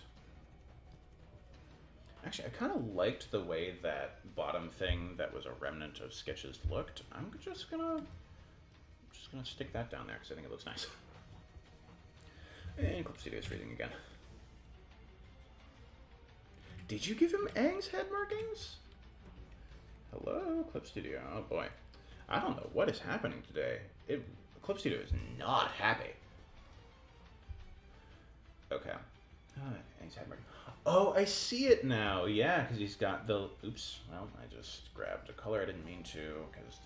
Actually, I kind of liked the way that bottom thing that was a remnant of sketches looked. I'm just gonna stick that down there because I think it looks nice. And Clip Studio is freezing again. Did you give him Aang's head markings? Hello, Clip Studio. Oh boy. I don't know what is happening today. Clip Studio is not happy. Okay. He's had oh, I see it now. Yeah, because he's got the... Oops. Well, I just grabbed a color I didn't mean to, because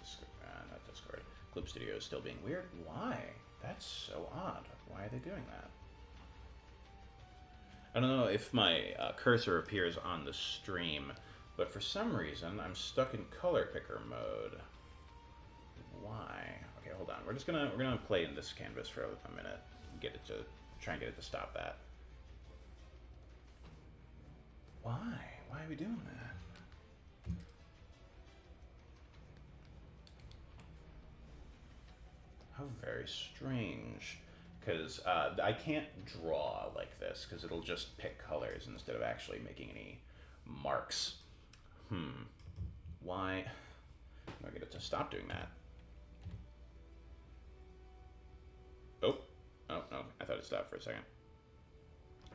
not Discord. Clip Studio is still being weird. Why? That's so odd. Why are they doing that? I don't know if my cursor appears on the stream, but for some reason, I'm stuck in color picker mode. Why? Okay, hold on. We're gonna play in this canvas for a minute. Try and get it to stop that. Why? Why are we doing that? How very strange. Because I can't draw like this because it'll just pick colors instead of actually making any marks. Why? I'm gonna get it to stop doing that. Oh, no, I thought it stopped for a second.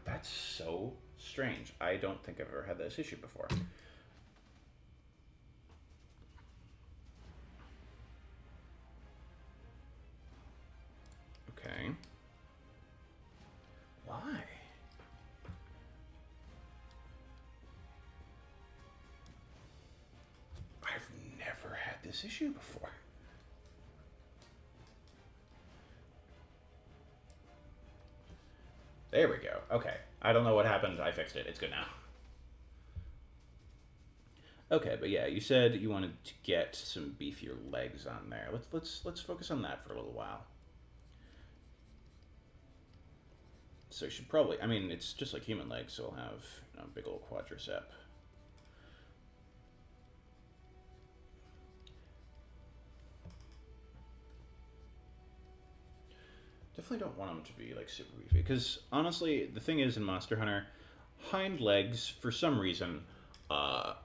That's so strange. I don't think I've ever had this issue before. Okay. Why? I've never had this issue before. There we go. Okay. I don't know what happened. I fixed it. It's good now. Okay, but yeah, you said you wanted to get some beefier legs on there. Let's focus on that for a little while. So you should probably, I mean, it's just like human legs, so we'll have, big old quadricep. Definitely don't want them to be like super beefy, because honestly, the thing is in Monster Hunter, hind legs for some reason are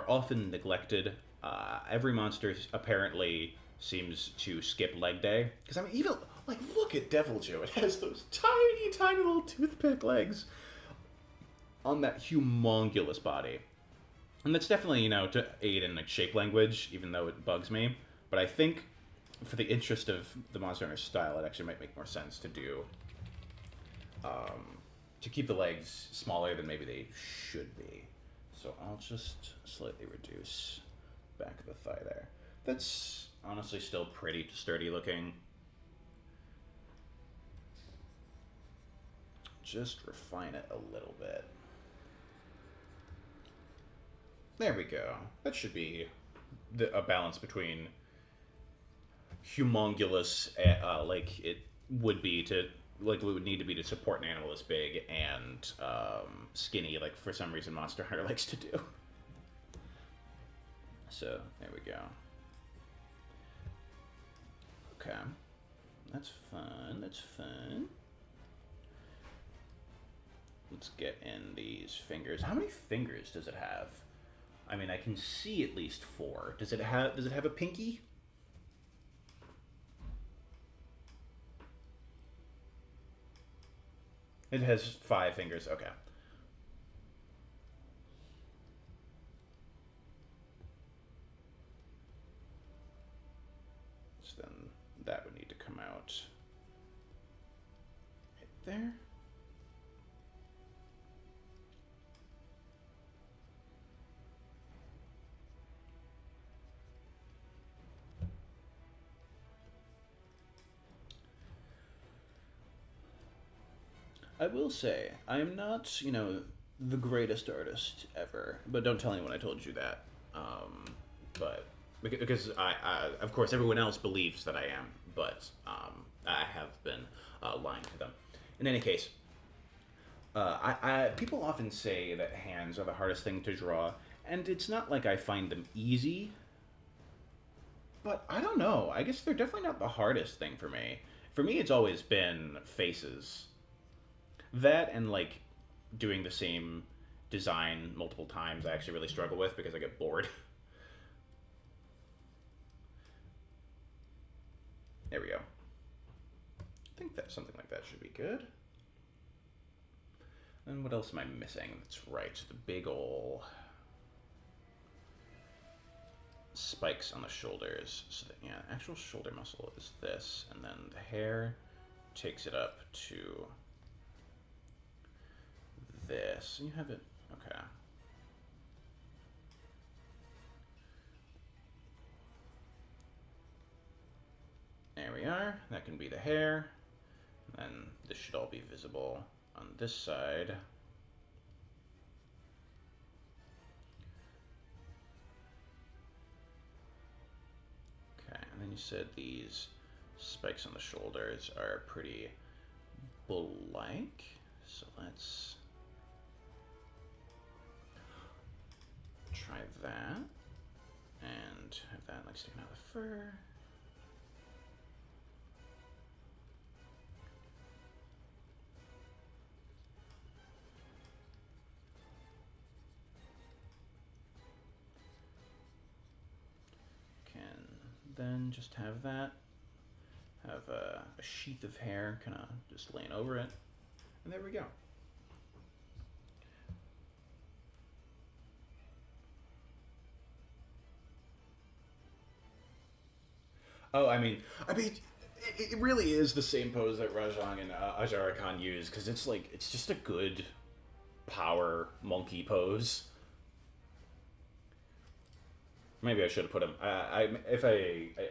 often neglected. Every monster apparently seems to skip leg day, because I mean, even like look at Devil Joe. It has those tiny, tiny little toothpick legs on that humongous body, and that's definitely to aid in like shape language, even though it bugs me. But I think for the interest of the Monster Hunter style, it actually might make more sense to do to keep the legs smaller than maybe they should be. So I'll just slightly reduce back of the thigh there. That's honestly still pretty sturdy looking. Just refine it a little bit. There we go. That should be a balance between humongous, like it would be to, like it would need to be to support an animal this big, and skinny, like for some reason Monster Hunter likes to do. So there we go. Okay, that's fun. That's fun. Let's get in these fingers. How many fingers does it have? I mean, I can see at least 4. Does it have a pinky? It has 5 fingers. Okay. So then that would need to come out right there. I will say, I am not, the greatest artist ever, but don't tell anyone I told you that. But because of course, everyone else believes that I am, but I have been lying to them. In any case, people often say that hands are the hardest thing to draw, and it's not like I find them easy. But I don't know. I guess they're definitely not the hardest thing for me. For me, it's always been faces. That and like doing the same design multiple times, I actually really struggle with because I get bored. There we go. I think that something like that should be good. And what else am I missing? That's right, the big ol' spikes on the shoulders. So that, yeah, actual shoulder muscle is this, and then the hair takes it up to this. You have it, okay. There we are. That can be the hair. And then this should all be visible on this side. Okay, and then you said these spikes on the shoulders are pretty bull-like. So let's try that. And have that like sticking out of the fur. Then just have that, have a sheath of hair kind of just laying over it, and there we go. Oh, I mean, it really is the same pose that Rajang and Ajara Khan use, because it's like, it's just a good power monkey pose. Maybe I should have put him. I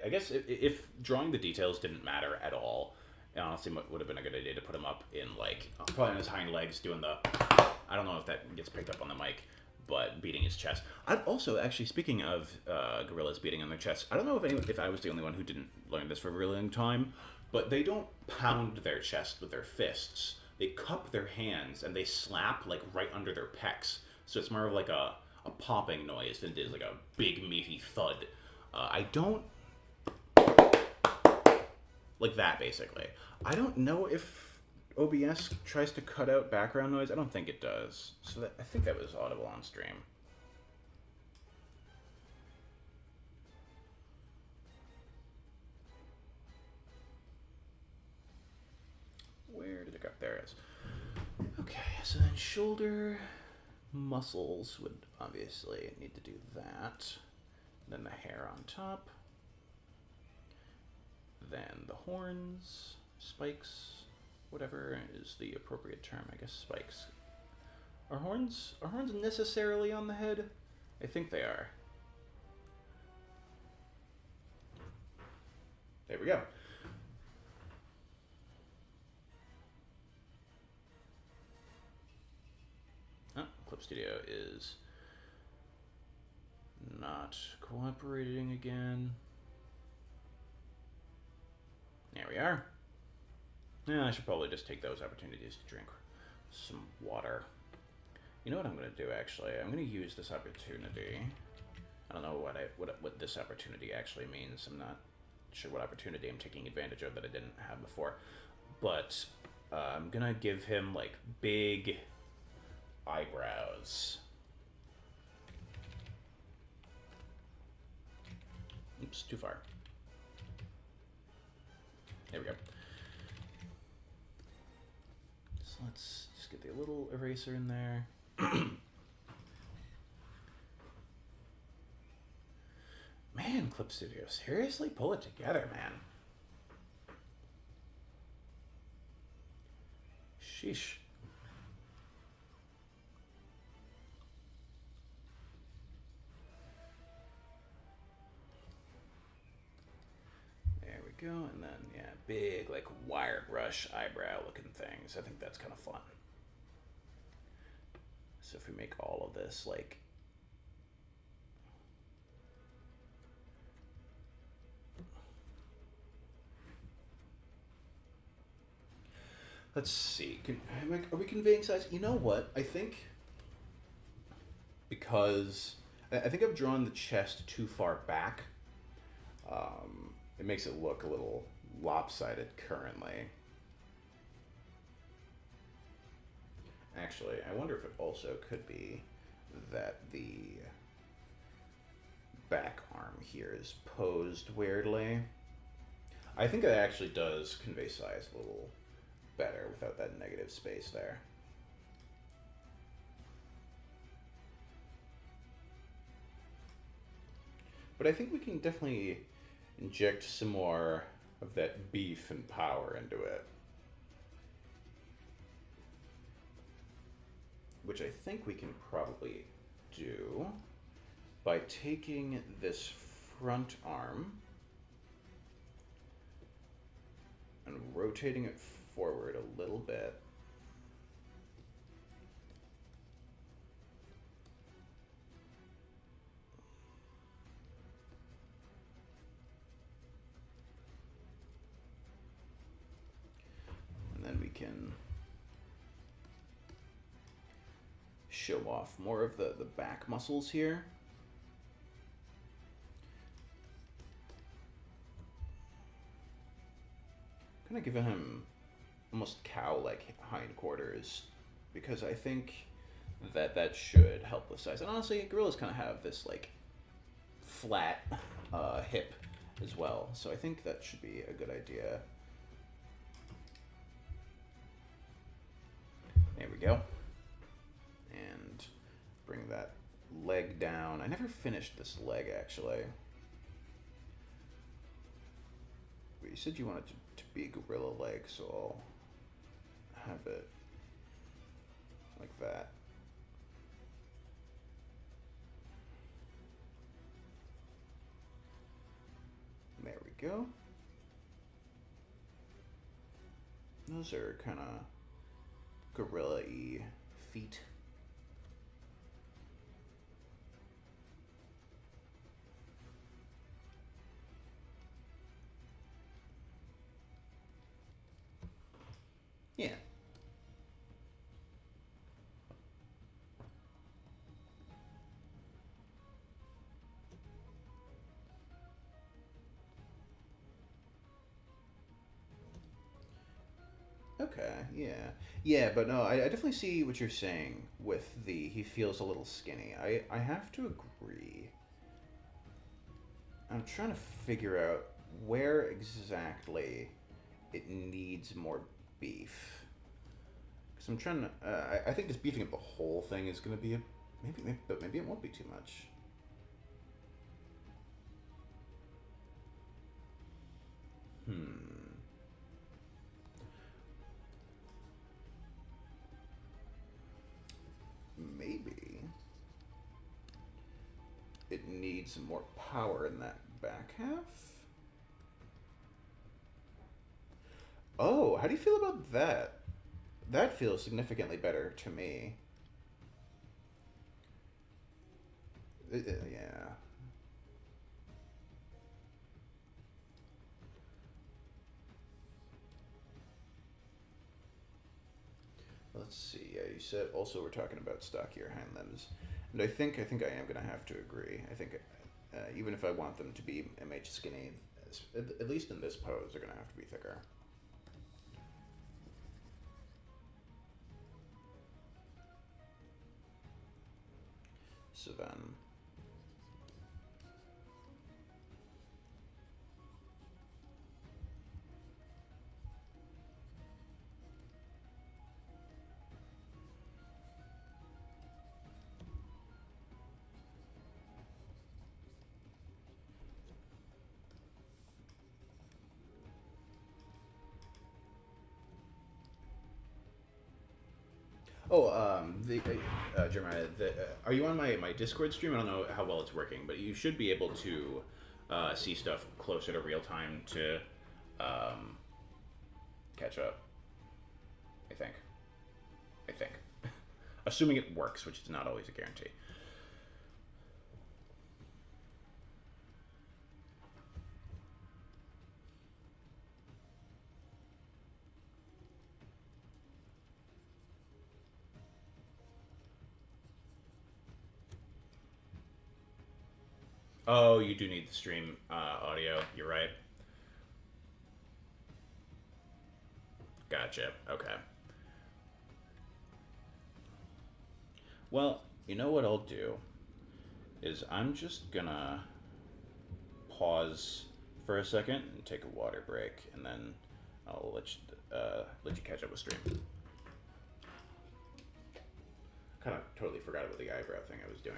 guess if drawing the details didn't matter at all, It honestly would have been a good idea to put him up in, like, probably on his hind legs, doing the, I don't know if that gets picked up on the mic, but beating his chest. I'd also, actually, speaking of gorillas beating on their chests, I don't know if I was the only one who didn't learn this for a really long time, but they don't pound their chest with their fists. They cup their hands and they slap, like, right under their pecs. So it's more of like a popping noise than it is like a big meaty thud. I don't like that, basically. I don't know if OBS tries to cut out background noise. I don't think it does. So I think that was audible on stream. Where did it go? There it is. Okay, so then shoulder muscles would obviously need to do that. Then the hair on top. Then the horns, spikes, whatever is the appropriate term, I guess spikes. Are horns necessarily on the head? I think they are. There we go. Oh, Clip Studio is not cooperating again. There we are. Yeah, I should probably just take those opportunities to drink some water. You know what I'm going to do, actually? I'm going to use this opportunity. I don't know what this opportunity actually means. I'm not sure what opportunity I'm taking advantage of that I didn't have before. But I'm going to give him, like, big eyebrows. Oops, too far. There we go. So let's just get the little eraser in there. Man, Clip Studio, seriously? Pull it together, man. Sheesh. There we go, and then, yeah, big, like, wire brush eyebrow looking things. I think that's kind of fun. So if we make all of this, like, let's see, are we conveying size? You know what, I think, because I think I've drawn the chest too far back. It makes it look a little lopsided currently. Actually, I wonder if it also could be that the back arm here is posed weirdly. I think it actually does convey size a little better without that negative space there. But I think we can definitely inject some more of that beef and power into it. Which I think we can probably do by taking this front arm and rotating it forward a little bit. And then we can show off more of the back muscles here. Kind of giving him almost cow-like hindquarters, because I think that should help with size. And honestly, gorillas kind of have this like flat hip as well, so I think that should be a good idea. There we go. And bring that leg down. I never finished this leg, actually. But you said you wanted to be a gorilla leg, so I'll have it like that. There we go. Those are kind of gorilla-y feet. Yeah. Okay, yeah. Yeah, but no, I definitely see what you're saying with the he feels a little skinny. I have to agree. I'm trying to figure out where exactly it needs more beef. Because I'm trying to. I think just beefing up the whole thing is going to be a. But maybe it won't be too much. Hmm. Maybe it needs more power in that back half. Oh, how do you feel about that? That feels significantly better to me. Yeah. Let's see. Yeah, you said also we're talking about stockier hind limbs, and I think I am gonna have to agree. I think even if I want them to be MH skinny, at least in this pose, they're gonna have to be thicker. So then, oh, Jeremiah, are you on my Discord stream? I don't know how well it's working, but you should be able to see stuff closer to real time to um, catch up. I think. I think. Assuming it works, which is not always a guarantee. Oh, you do need the stream audio. You're right. Gotcha. Okay. Well, you know what I'll do is I'm just gonna pause for a second and take a water break, and then I'll let you catch up with stream. Kind of totally forgot about the eyebrow thing I was doing.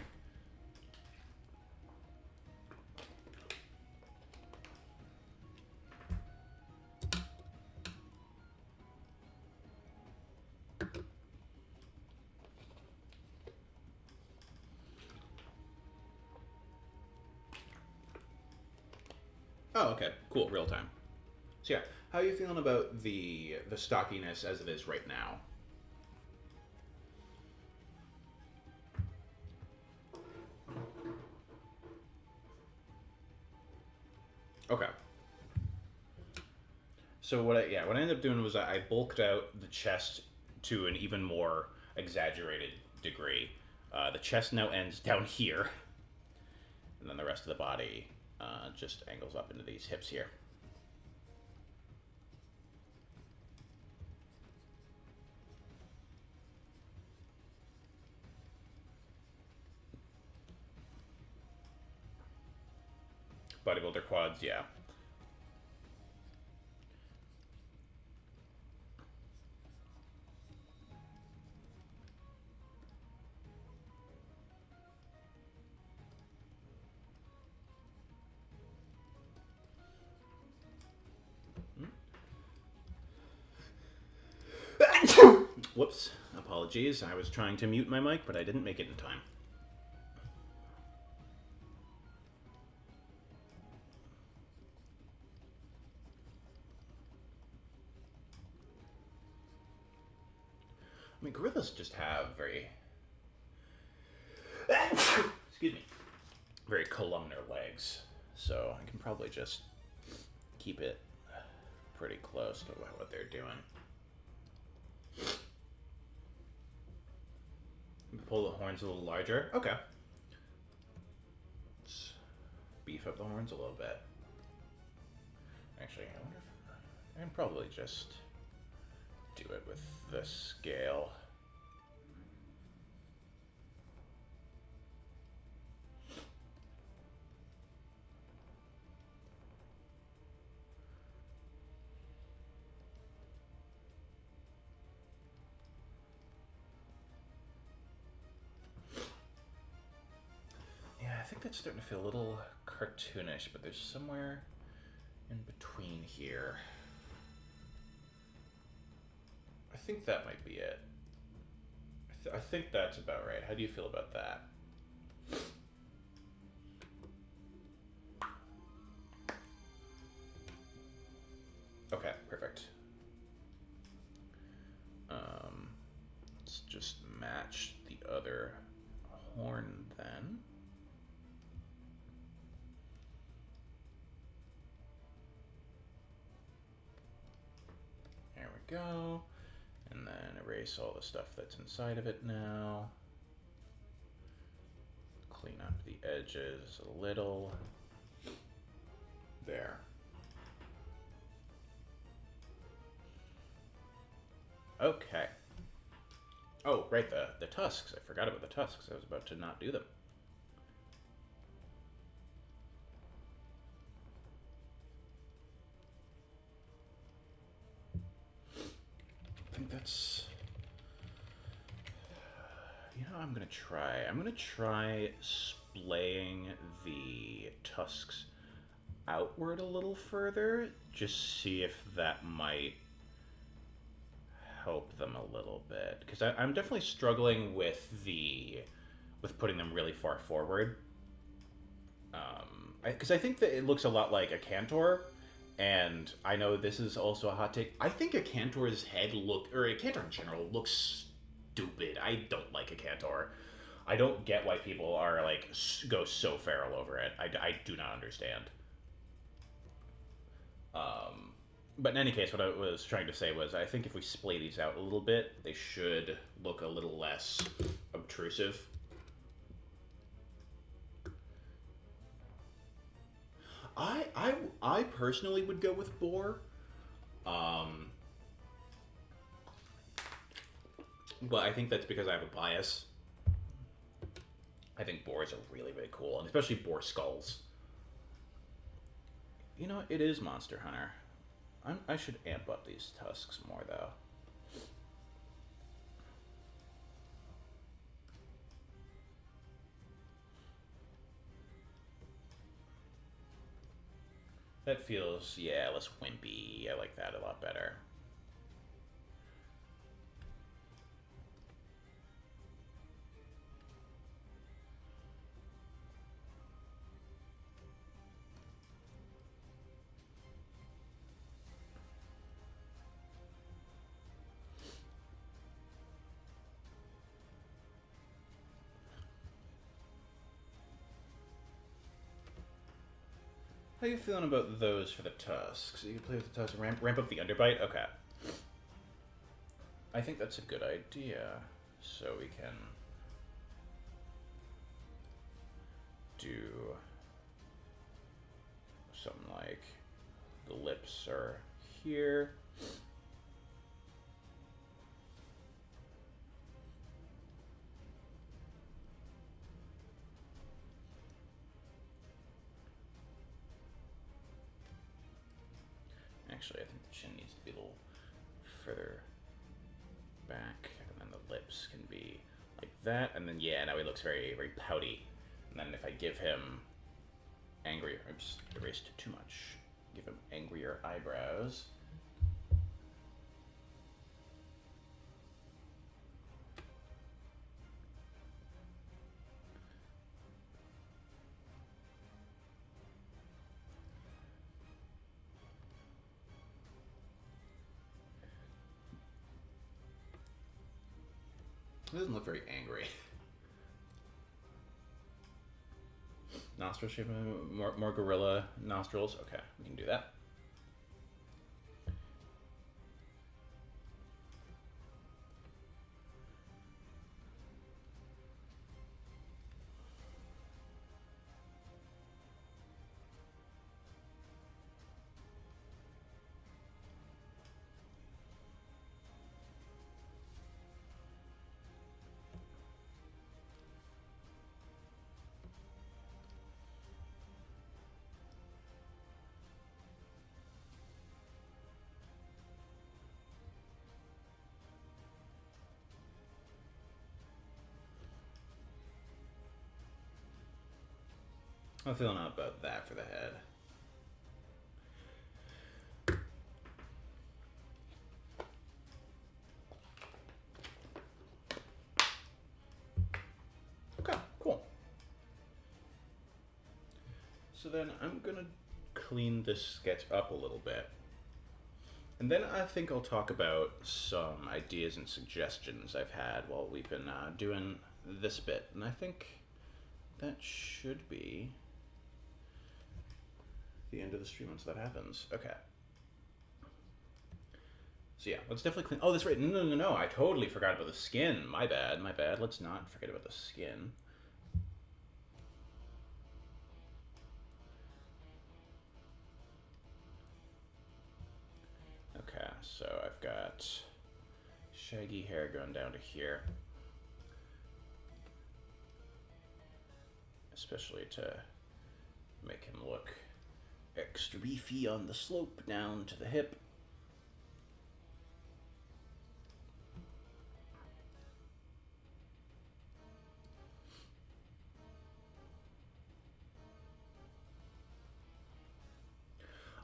Oh, okay, cool, real time. So yeah, how are you feeling about the stockiness as it is right now? Okay. So what I ended up doing was I bulked out the chest to an even more exaggerated degree. The chest now ends down here, and then the rest of the body just angles up into these hips here. Bodybuilder quads, yeah. Whoops, apologies. I was trying to mute my mic, but I didn't make it in time. I mean, gorillas just have very excuse me, very columnar legs, so I can probably just keep it pretty close to what they're doing. Pull the horns a little larger. Okay. Let's beef up the horns a little bit. Actually, I wonder if I can probably just do it with the scale. I think that's starting to feel a little cartoonish, but there's somewhere in between here. I think that might be it. I think that's about right. How do you feel about that? Okay, perfect. Let's just match the other horn then. There we go. And then erase all the stuff that's inside of it now. Clean up the edges a little. There. Okay. Oh, right, the tusks. I forgot about the tusks. I was about to not do them. I think that's... You know, I'm gonna try splaying the tusks outward a little further. Just see if that might help them a little bit, because I'm definitely struggling with putting them really far forward. Because I think that it looks a lot like a cantor, and I know this is also a hot take. I think a cantor's head or a cantor in general looks stupid. I don't like a cantor. I don't get why people are like go so feral over it. I do not understand. But in any case, what I was trying to say was, I think if we splay these out a little bit, they should look a little less obtrusive. I personally would go with boar. But I think that's because I have a bias. I think boars are really, really cool, and especially boar skulls. You know, it is Monster Hunter. I should amp up these tusks more, though. That feels, yeah, less wimpy. I like that a lot better. How you feeling about those for the tusks? You can play with the tusks, ramp up the underbite? Okay. I think that's a good idea. So we can do something like the lips are here. Actually, I think the chin needs to be a little further back, and then the lips can be like that, and then yeah, now he looks very, very pouty. And then if I give him angry, oops, erased too much. Give him angrier eyebrows. It doesn't look very angry. Nostril shape, more gorilla nostrils. Okay, we can do that. I'm feeling out about that for the head. Okay, cool. So then I'm gonna clean this sketch up a little bit. And then I think I'll talk about some ideas and suggestions I've had while we've been doing this bit. And I think that should be the end of the stream once that happens. Okay. So yeah, let's definitely clean. Oh, that's right. No. I totally forgot about the skin. My bad. Let's not forget about the skin. Okay, so I've got shaggy hair going down to here. Especially to make him look extra beefy on the slope down to the hip.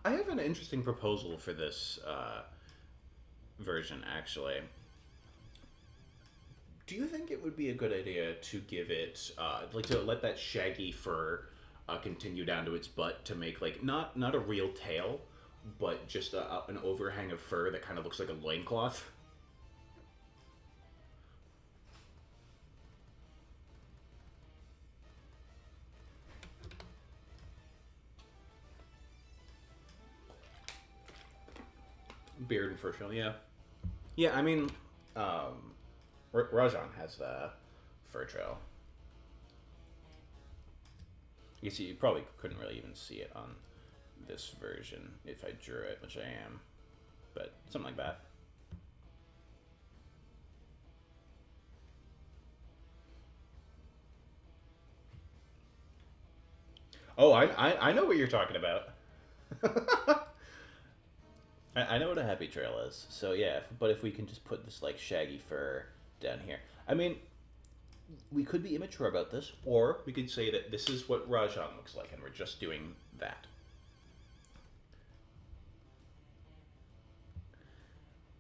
I have an interesting proposal for this version, actually. Do you think it would be a good idea to give it, like, to let that shaggy fur continue down to its butt to make, like, not a real tail, but just an overhang of fur that kind of looks like a loincloth? Beard and fur shell, yeah. Yeah, I mean, Rajan has the fur trail. You see, you probably couldn't really even see it on this version if I drew it, which I am, but something like that. Oh, I know what you're talking about. I know what a happy trail is. So yeah, but if we can just put this like shaggy fur down here. I mean, we could be immature about this, or we could say that this is what Rajan looks like, and we're just doing that.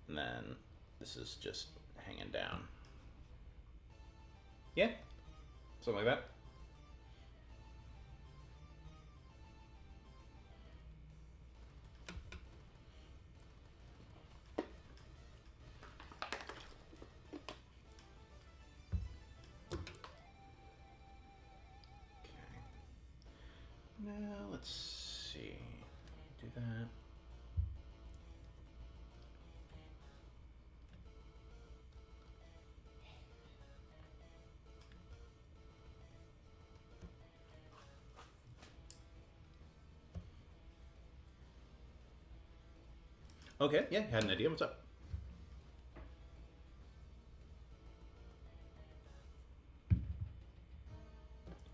And then this is just hanging down. Yeah, something like that. Now, let's see. Do that. Okay, yeah, had an idea. What's up?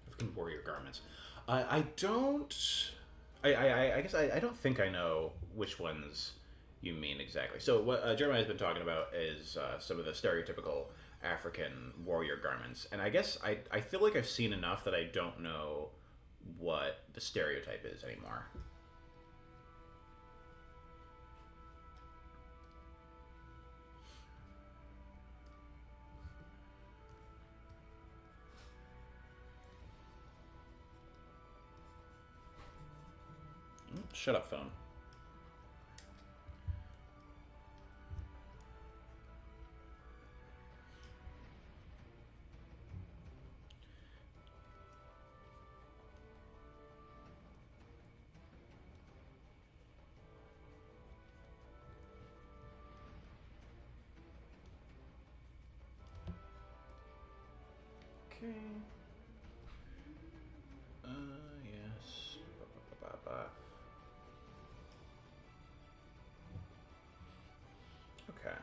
African warrior garments. I don't. I guess I don't think I know which ones you mean exactly. So what Jeremiah's been talking about is some of the stereotypical African warrior garments, and I guess I feel like I've seen enough that I don't know what the stereotype is anymore. Shut up, phone. Okay. Yes. Okay.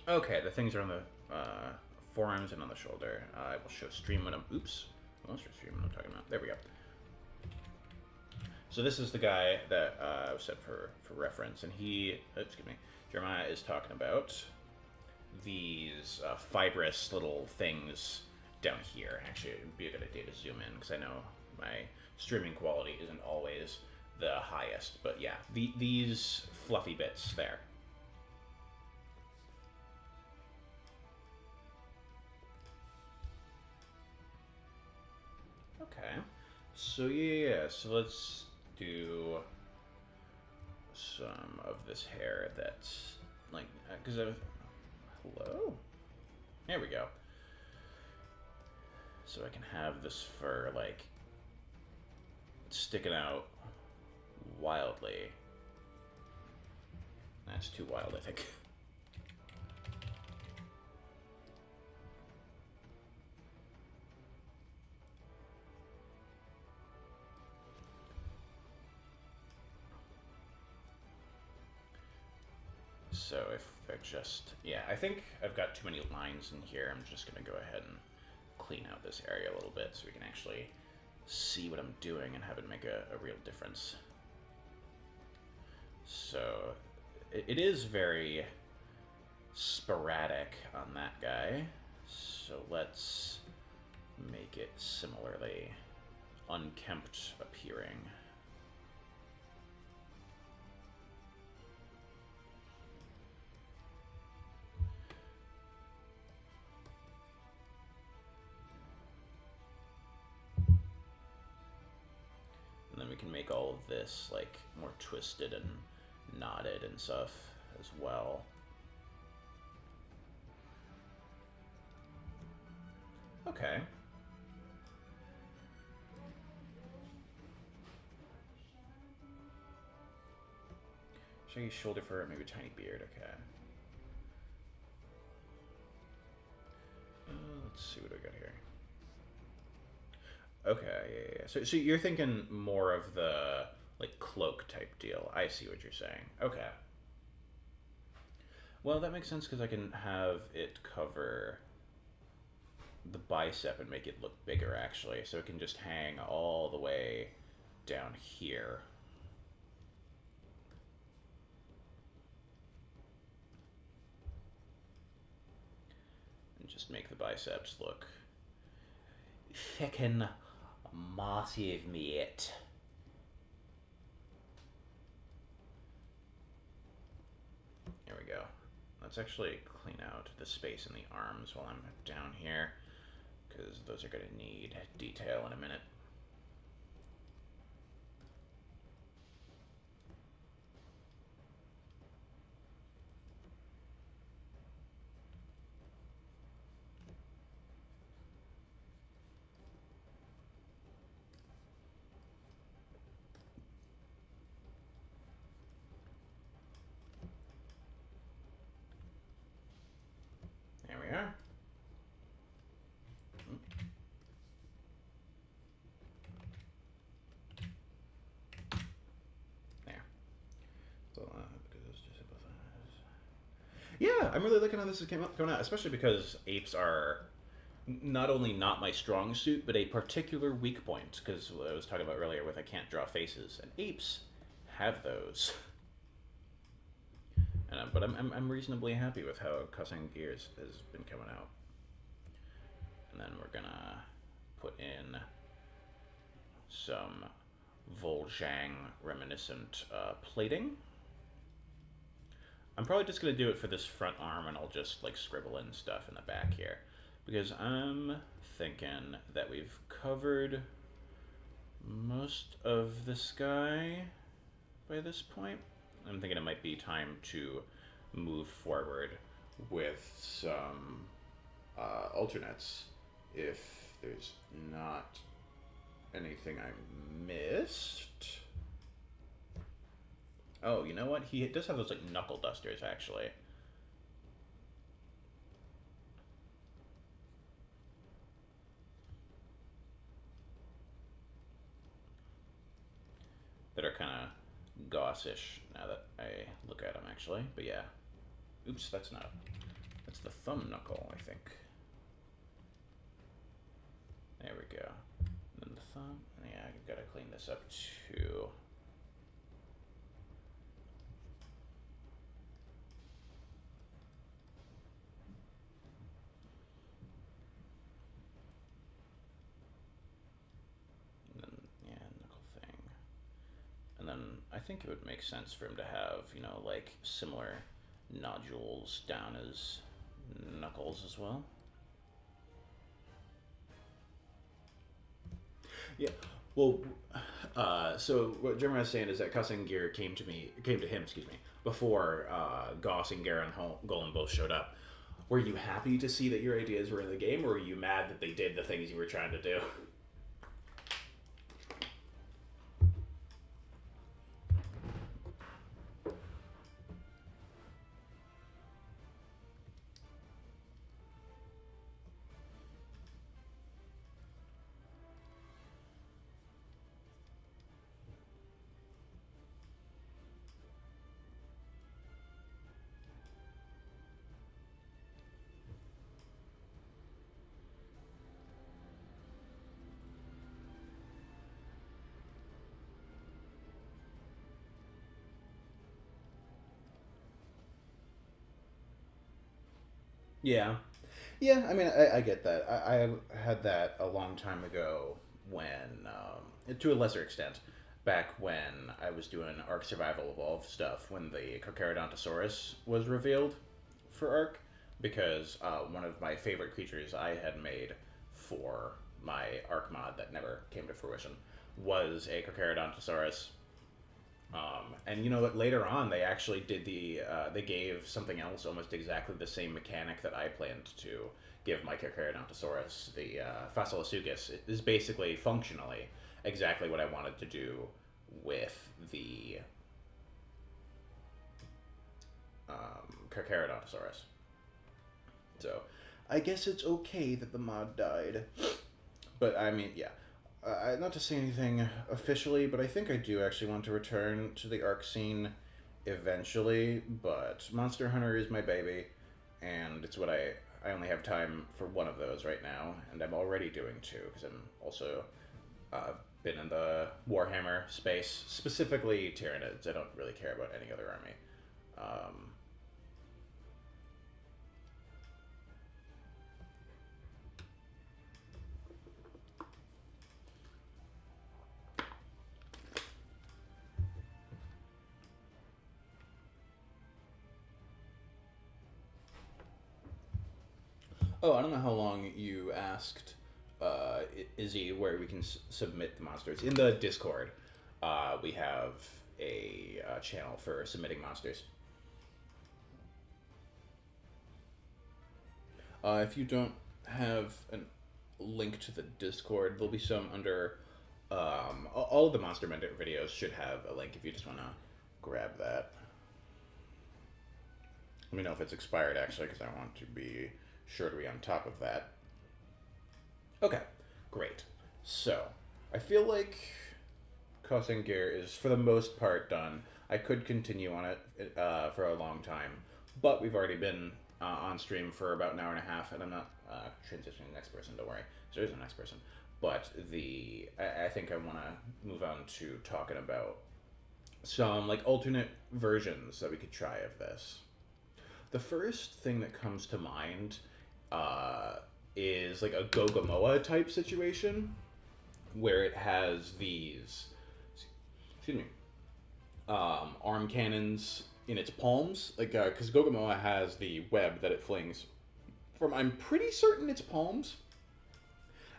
Okay, the things are on the forearms and on the shoulder. I will show stream when I'm. Oops. I lost your stream when I'm talking about. There we go. So this is the guy that I said for reference, and he, excuse me, Jeremiah is talking about these fibrous little things down here. Actually, it would be a good idea to zoom in because I know my streaming quality isn't always the highest. But yeah, these fluffy bits there. Okay. So yeah, so let's do some of this hair that's like, because I was, hello? There we go. So I can have this fur like sticking out wildly. That's too wild, I think. So if I just, yeah, I think I've got too many lines in here. I'm just gonna go ahead and clean out this area a little bit so we can actually see what I'm doing and have it make a real difference. So it is very sporadic on that guy. So let's make it similarly unkempt appearing. And then we can make all of this like more twisted and knotted and stuff as well. Okay. Shaggy shoulder fur, maybe a tiny beard, okay. Let's see what I got here. Okay, yeah. So you're thinking more of the like cloak type deal. I see what you're saying. Okay. Well, that makes sense because I can have it cover the bicep and make it look bigger actually. So it can just hang all the way down here. And just make the biceps look thickin' massive, mate. There we go. Let's actually clean out the space in the arms while I'm down here, because those are going to need detail in a minute. There we are. There. So, yeah, I'm really liking how this is coming out, especially because apes are not only not my strong suit, but a particular weak point, because I was talking about earlier with I can't draw faces, and apes have those. But I'm reasonably happy with how Cussing Gears has been coming out. And then we're gonna put in some Vol'jang reminiscent plating. I'm probably just gonna do it for this front arm, and I'll just like scribble in stuff in the back here, because I'm thinking that we've covered most of this guy by this point. I'm thinking it might be time to move forward with some alternates if there's not anything I missed. Oh, you know what? He does have those like knuckle dusters actually that are kind of gossish now that I look at them actually. But yeah, oops, that's not. That's the thumb knuckle, I think. There we go. And then the thumb. Yeah, I gotta clean this up too. And then yeah, knuckle thing. And then I think it would make sense for him to have, you know, like similar nodules down his knuckles as well. Yeah. Well, so what Jeremy was saying is that Cussing Gear came to him, excuse me, before Goss and Garen Golan both showed up. Were you happy to see that your ideas were in the game, or were you mad that they did the things you were trying to do? Yeah. Yeah, I mean, I get that. I had that a long time ago when, to a lesser extent, back when I was doing Ark Survival Evolved stuff, when the Carcharodontosaurus was revealed for Ark, because one of my favorite creatures I had made for my Ark mod that never came to fruition was a Carcharodontosaurus. And you know what? Later on, they actually did they gave something else almost exactly the same mechanic that I planned to give my Carcharodontosaurus. The Facilosuchus is basically functionally exactly what I wanted to do with the Carcharodontosaurus. So I guess it's okay that the mod died. But I mean, yeah. Not to say anything officially, but I think I do actually want to return to the Ark scene eventually. But Monster Hunter is my baby, and it's what I only have time for one of those right now, and I'm already doing two because I'm also been in the Warhammer space, specifically Tyranids. I don't really care about any other army. Um, Oh, I don't know how long you asked Izzy where we can submit the monsters. In the Discord, we have a channel for submitting monsters. If you don't have a link to the Discord, there'll be some under. All of the Monster Hunter videos should have a link if you just want to grab that. Let me know if it's expired, actually, because I want to be sure to be on top of that. Okay, great. So, I feel like Cussing Gear is, for the most part, done. I could continue on it for a long time, but we've already been on stream for about an hour and a half, and I'm not transitioning to the next person, don't worry. There is a next person. But I think I want to move on to talking about some like alternate versions that we could try of this. The first thing that comes to mind is like a Gogamoa type situation where it has these, excuse me, arm cannons in its palms. Like, because Gogamoa has the web that it flings from, I'm pretty certain, its palms.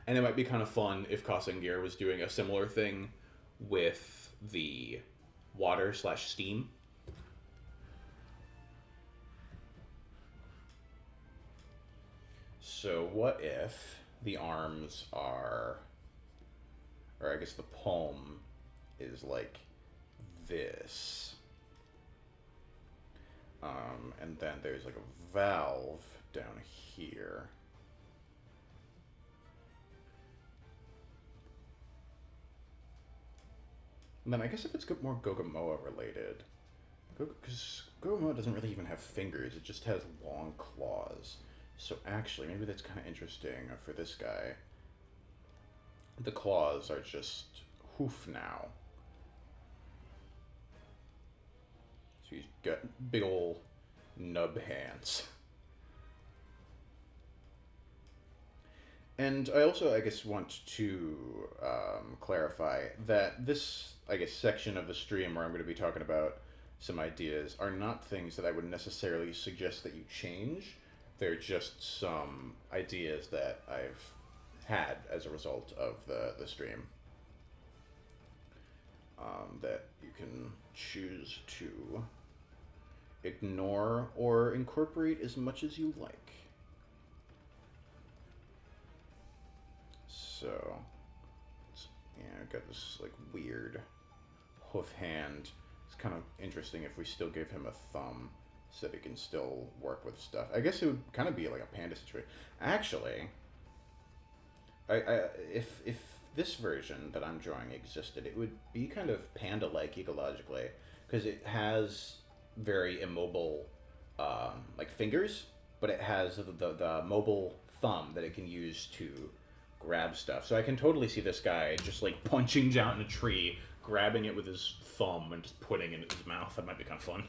And it might be kind of fun if Gear was doing a similar thing with the water/steam. So what if the arms are, or I guess the palm is like this, And then there's like a valve down here. And then I guess if it's more Gogamoa related, because Gogamoa doesn't really even have fingers, it just has long claws. So actually, maybe that's kind of interesting for this guy. The claws are just hoof now. So he's got big ol' nub hands. And I also, I guess, want to clarify that this, I guess, section of the stream where I'm going to be talking about some ideas are not things that I would necessarily suggest that you change. They're just some ideas that I've had as a result of the stream that you can choose to ignore or incorporate as much as you like. So, yeah, I've got this like weird hoof hand. It's kind of interesting if we still give him a thumb so that he can still work with stuff. I guess it would kind of be like a panda situation. Actually, if this version that I'm drawing existed, it would be kind of panda-like ecologically, because it has very immobile like fingers, but it has the mobile thumb that it can use to grab stuff. So I can totally see this guy just like punching down a tree, grabbing it with his thumb and just putting it in his mouth. That might be kind of fun.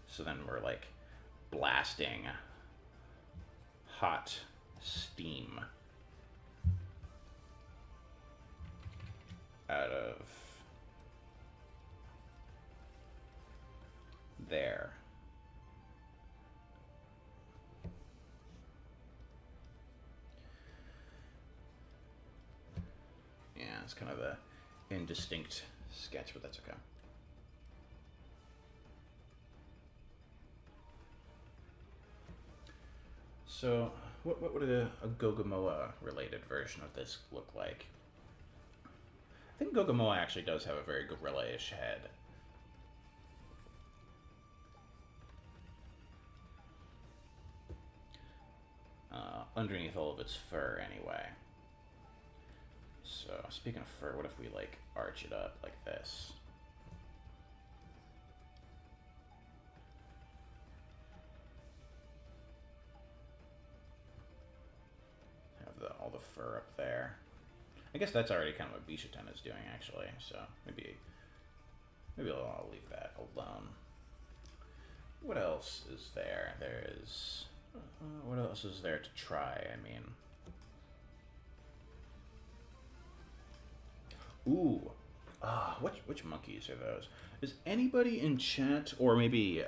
So then we're like blasting hot steam out of there. Yeah, it's kind of a indistinct sketch, but that's okay. So, what would a Gogamoa related version of this look like? I think Gogamoa actually does have a very gorilla-ish head. Underneath all of its fur, anyway. So, speaking of fur, what if we, like, arch it up like this? Have all the fur up there. I guess that's already kind of what Bishaten is doing, actually, so maybe I'll leave that alone. What else is there? There is... what else is there to try, I mean... Ooh. Which monkeys are those? Is anybody in chat, or maybe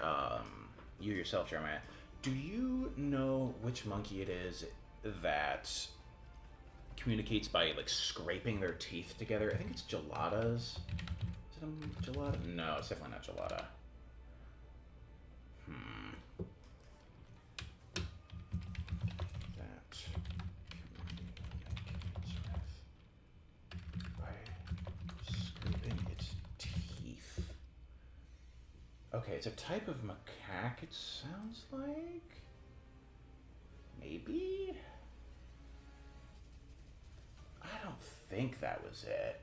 you yourself, Jeremiah, do you know which monkey it is that communicates by, like, scraping their teeth together? I think it's Gelada's. Is it a Gelada? No, it's definitely not Gelada. Okay, it's a type of macaque, it sounds like? Maybe? I don't think that was it.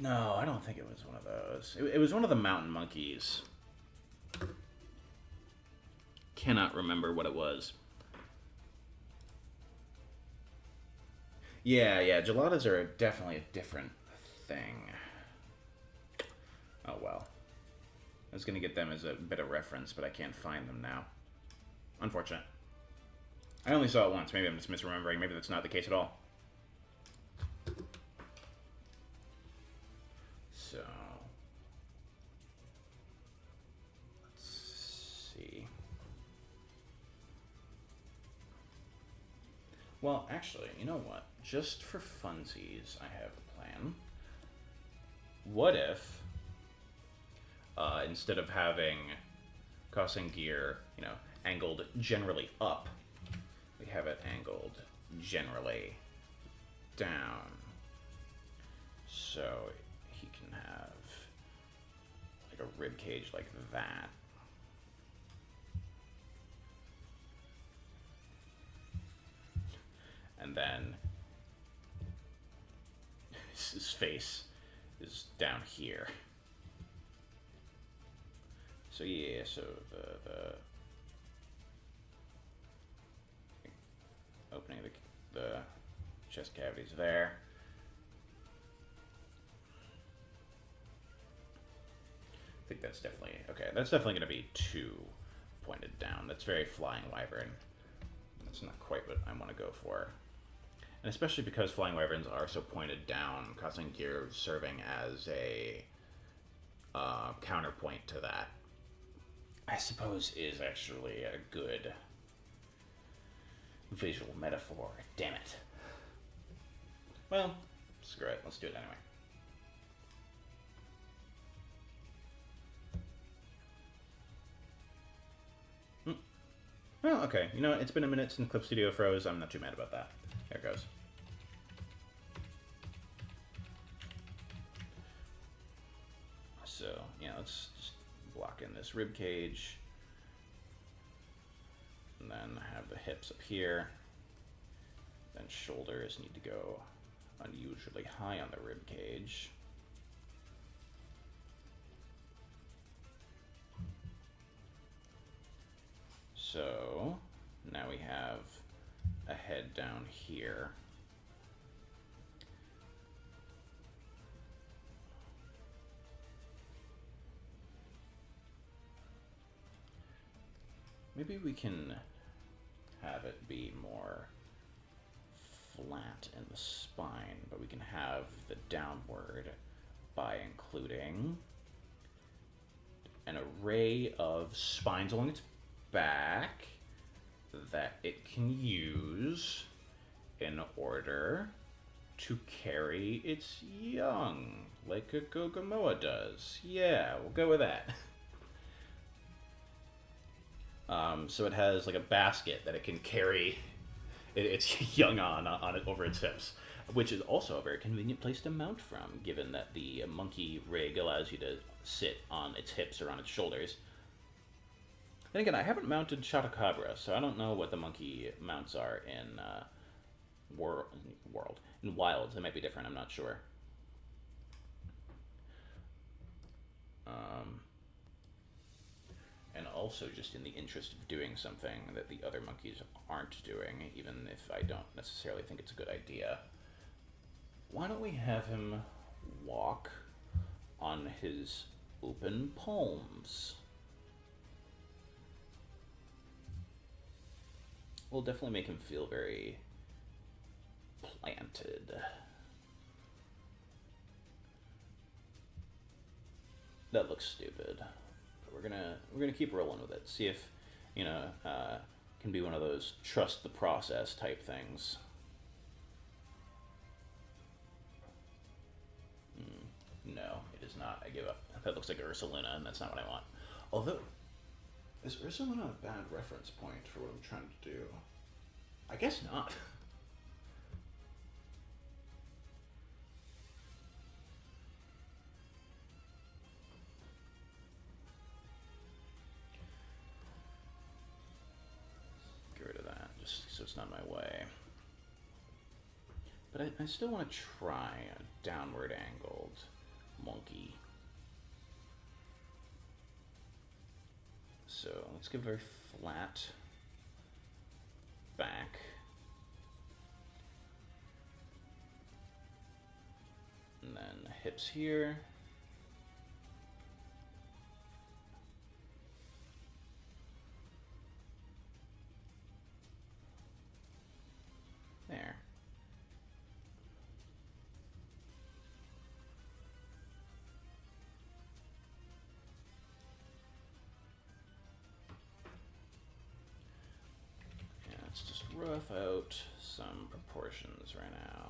No, I don't think it was one of those. It was one of the mountain monkeys. Cannot remember what it was. Yeah, geladas are definitely a different thing. Oh well. I was going to get them as a bit of reference, but I can't find them now. Unfortunate. I only saw it once. Maybe I'm just misremembering. Maybe that's not the case at all. So... let's see. Well, actually, you know what? Just for funsies, I have a plan. What if... instead of having Kosen gear, angled generally up, we have it angled generally down. So he can have like a rib cage like that. And then his face is down here. So yeah, so the opening the chest cavities there. I think that's definitely, okay, that's definitely going to be too pointed down. That's very flying wyvern. That's not quite what I want to go for. And especially because flying wyverns are so pointed down, crossing gear serving as a counterpoint to that, I suppose is actually a good visual metaphor. Damn it. Well, screw it. Let's do it anyway. Oh, okay. You know, it's been a minute since Clip Studio froze. I'm not too mad about that. There it goes. So, yeah, let's just block in this rib cage. And then have the hips up here. Then shoulders need to go unusually high on the rib cage. So now we have a head down here. Maybe we can have it be more flat in the spine, but we can have the downward by including an array of spines along its back that it can use in order to carry its young, like a Gogamoa does. Yeah, we'll go with that. So it has like a basket that it can carry its young on it over its hips, which is also a very convenient place to mount from, given that the monkey rig allows you to sit on its hips or on its shoulders. Then again, I haven't mounted Chotacabra, so I don't know what the monkey mounts are in in wilds. They might be different. I'm not sure. And also, just in the interest of doing something that the other monkeys aren't doing, even if I don't necessarily think it's a good idea, why don't we have him walk on his open palms? We'll definitely make him feel very planted. That looks stupid. But we're gonna keep rolling with it. See if, you know, can be one of those trust the process type things. No, it is not. I give up. That looks like Ursuluna, and that's not what I want. Although, is Ursuluna a bad reference point for what I'm trying to do? I guess not. Get rid of that, just so it's not in my way. But I still want to try a downward angled monkey. So let's give a very flat back. And then hips here. There. Yeah, let's just rough out some proportions right now.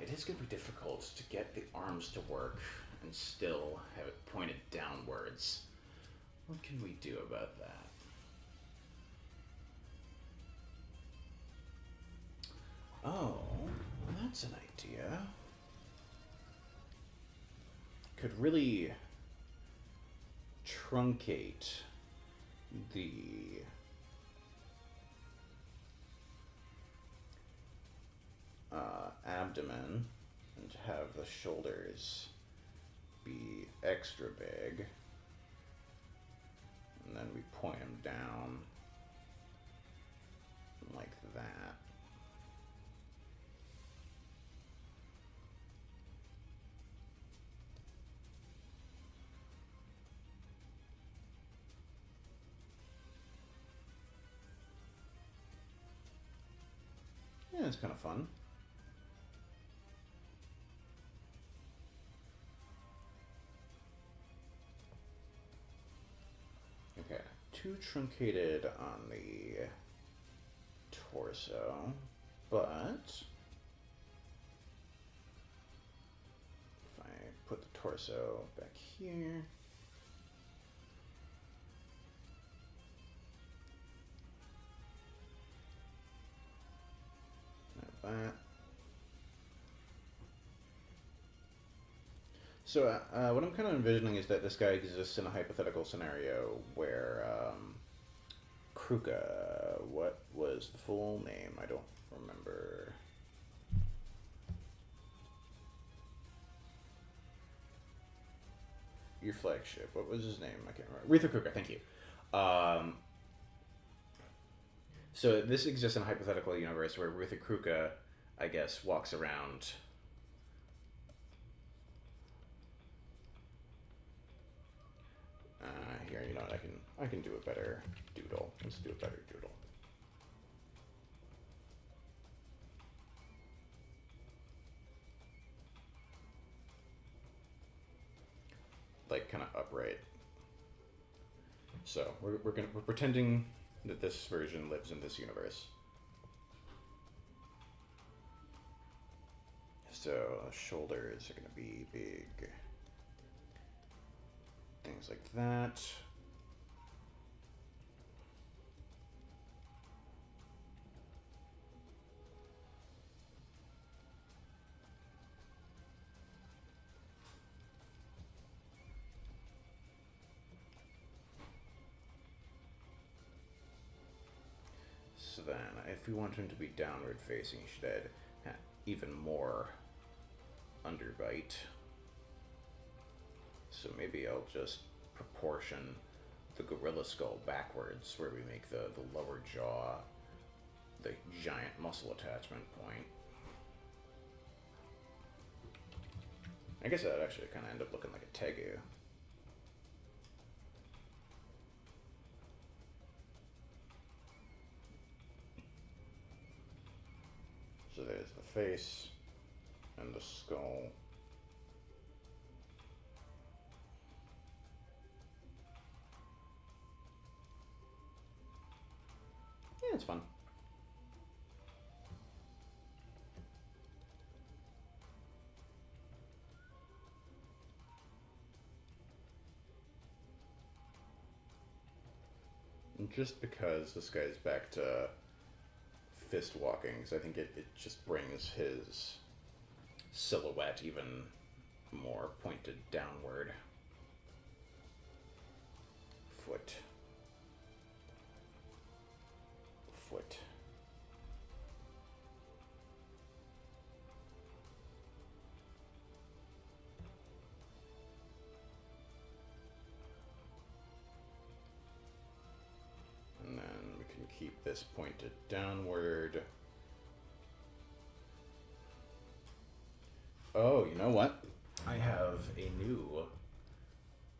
It is going to be difficult to get the arms to work and still have it pointed downwards. What can we do about that? Oh, that's an idea. Could really truncate the abdomen and have the shoulders be extra big, and then we point them down like that. Yeah, it's kind of fun. Okay, too truncated on the torso, but if I put the torso back here, like that. So what I'm kind of envisioning is that this guy exists in a hypothetical scenario where Kruka, what was the full name? I don't remember. Your flagship. What was his name? I can't remember. Retha Kruka, thank you. So this exists in a hypothetical universe where Retha Kruka, I guess, walks around. Here, you know what? I can do a better doodle. Let's do a better doodle. Like kind of upright. So we're pretending that this version lives in this universe. So shoulders are going to be big. Things like that. So then, if we want him to be downward facing, he should add even more underbite. So maybe I'll just proportion the gorilla skull backwards, where we make the lower jaw the giant muscle attachment point. I guess that would actually kind of end up looking like a tegu. So there's the face and the skull. Yeah, it's fun. And just because this guy's back to fist walking, so I think it just brings his silhouette even more pointed downward. Foot. Foot. And then we can keep this pointed downward. Oh, you know what? I have a new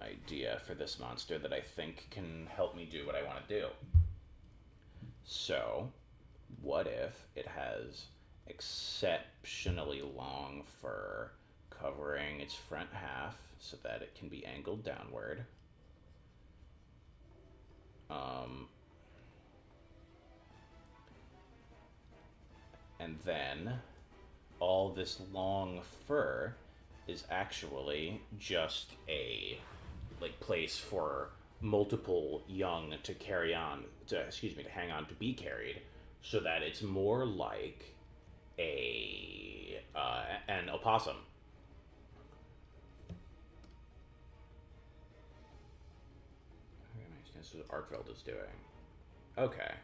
idea for this monster that I think can help me do what I want to do. So, what if it has exceptionally long fur covering its front half so that it can be angled downward? And then all this long fur is actually just a place for multiple young to carry on to hang on to be carried, so that it's more like an opossum. This is what Arkveld is doing. Okay.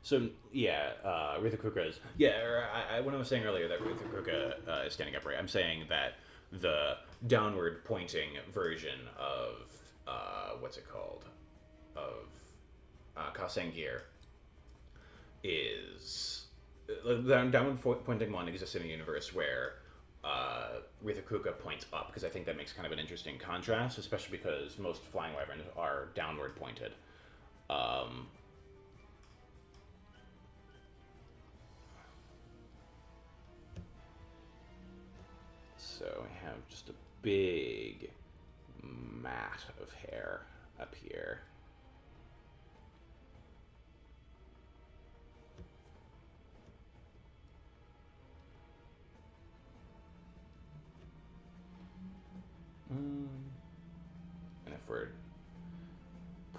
So yeah, Rithakuka is when I was saying earlier that Rithakuka is standing upright, I'm saying that the downward pointing version of what's it called of Kasengir is the downward pointing one exists in a universe where Rithakuka points up, because I think that makes kind of an interesting contrast, especially because most flying wyverns are downward pointed. So we have just a big mat of hair up here. And if we're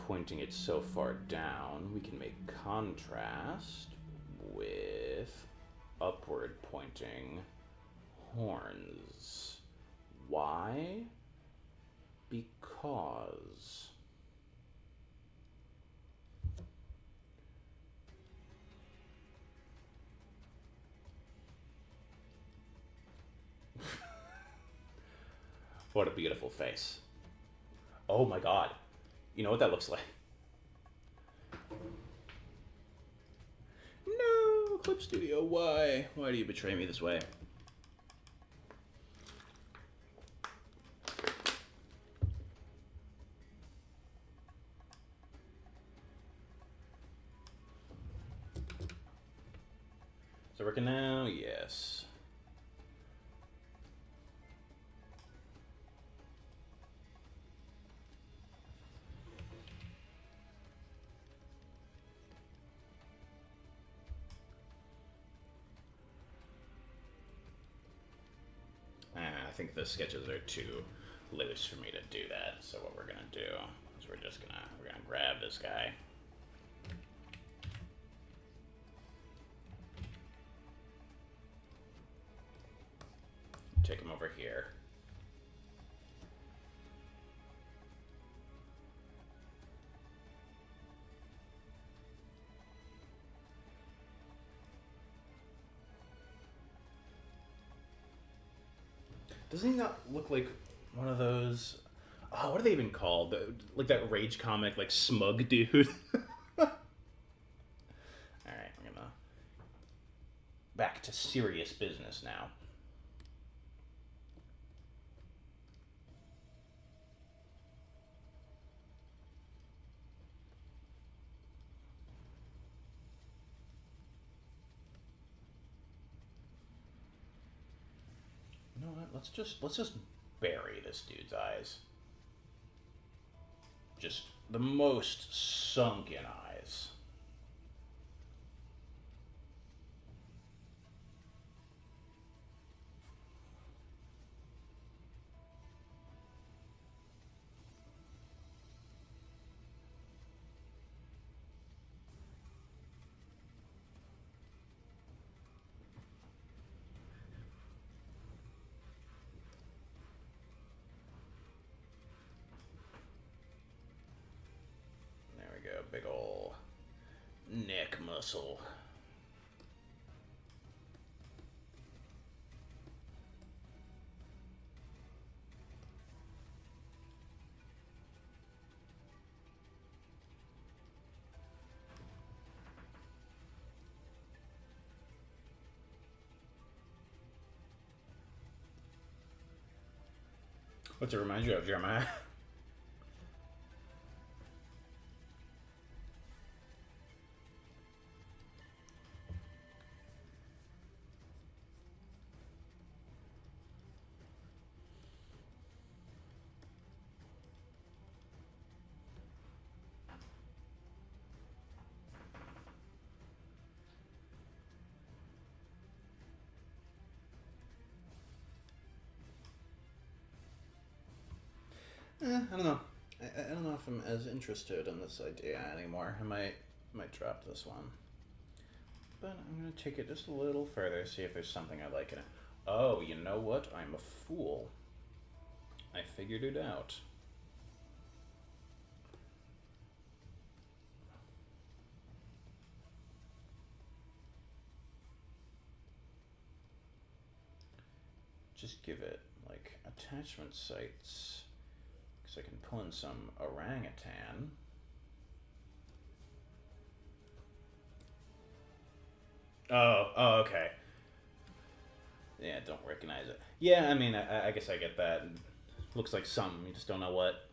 pointing it so far down, we can make contrast with upward pointing horns. Why? Because what a beautiful face. Oh my god. You know what that looks like? No, Clip Studio, why? Why do you betray me this way? Is it working now? Yes. I think the sketches are too loose for me to do that. So what we're gonna do is we're gonna grab this guy. Take him over here. Doesn't he not look like one of those? Oh, what are they even called? Like that rage comic, like smug dude. All right, we're gonna back to serious business now. You know what? Let's just bury this dude's eyes. Just the most sunken eyes. Big ol' neck muscle. What's it remind you of, Jeremiah? I don't know. I don't know if I'm as interested in this idea anymore. I might drop this one. but I'm gonna take it just a little further, see if there's something I like in it. Oh, you know what? I'm a fool. I figured it out. Just give it, like, attachment sites. Because I can pull in some orangutan. Oh, okay. Yeah, don't recognize it. Yeah, I mean, I guess I get that. Looks like something, you just don't know what.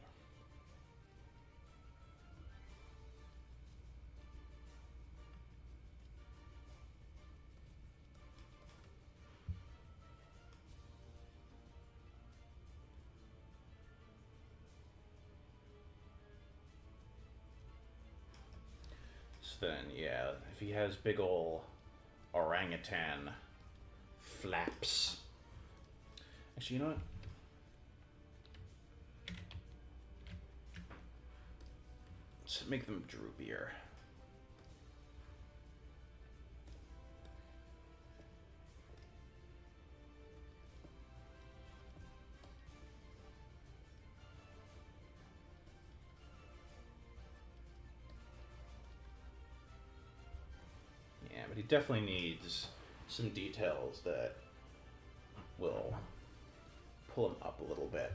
So then, yeah, if he has big ol' orangutan flaps. Actually, you know what? Let's make them droopier. Yeah, but he definitely needs some details that will pull him up a little bit.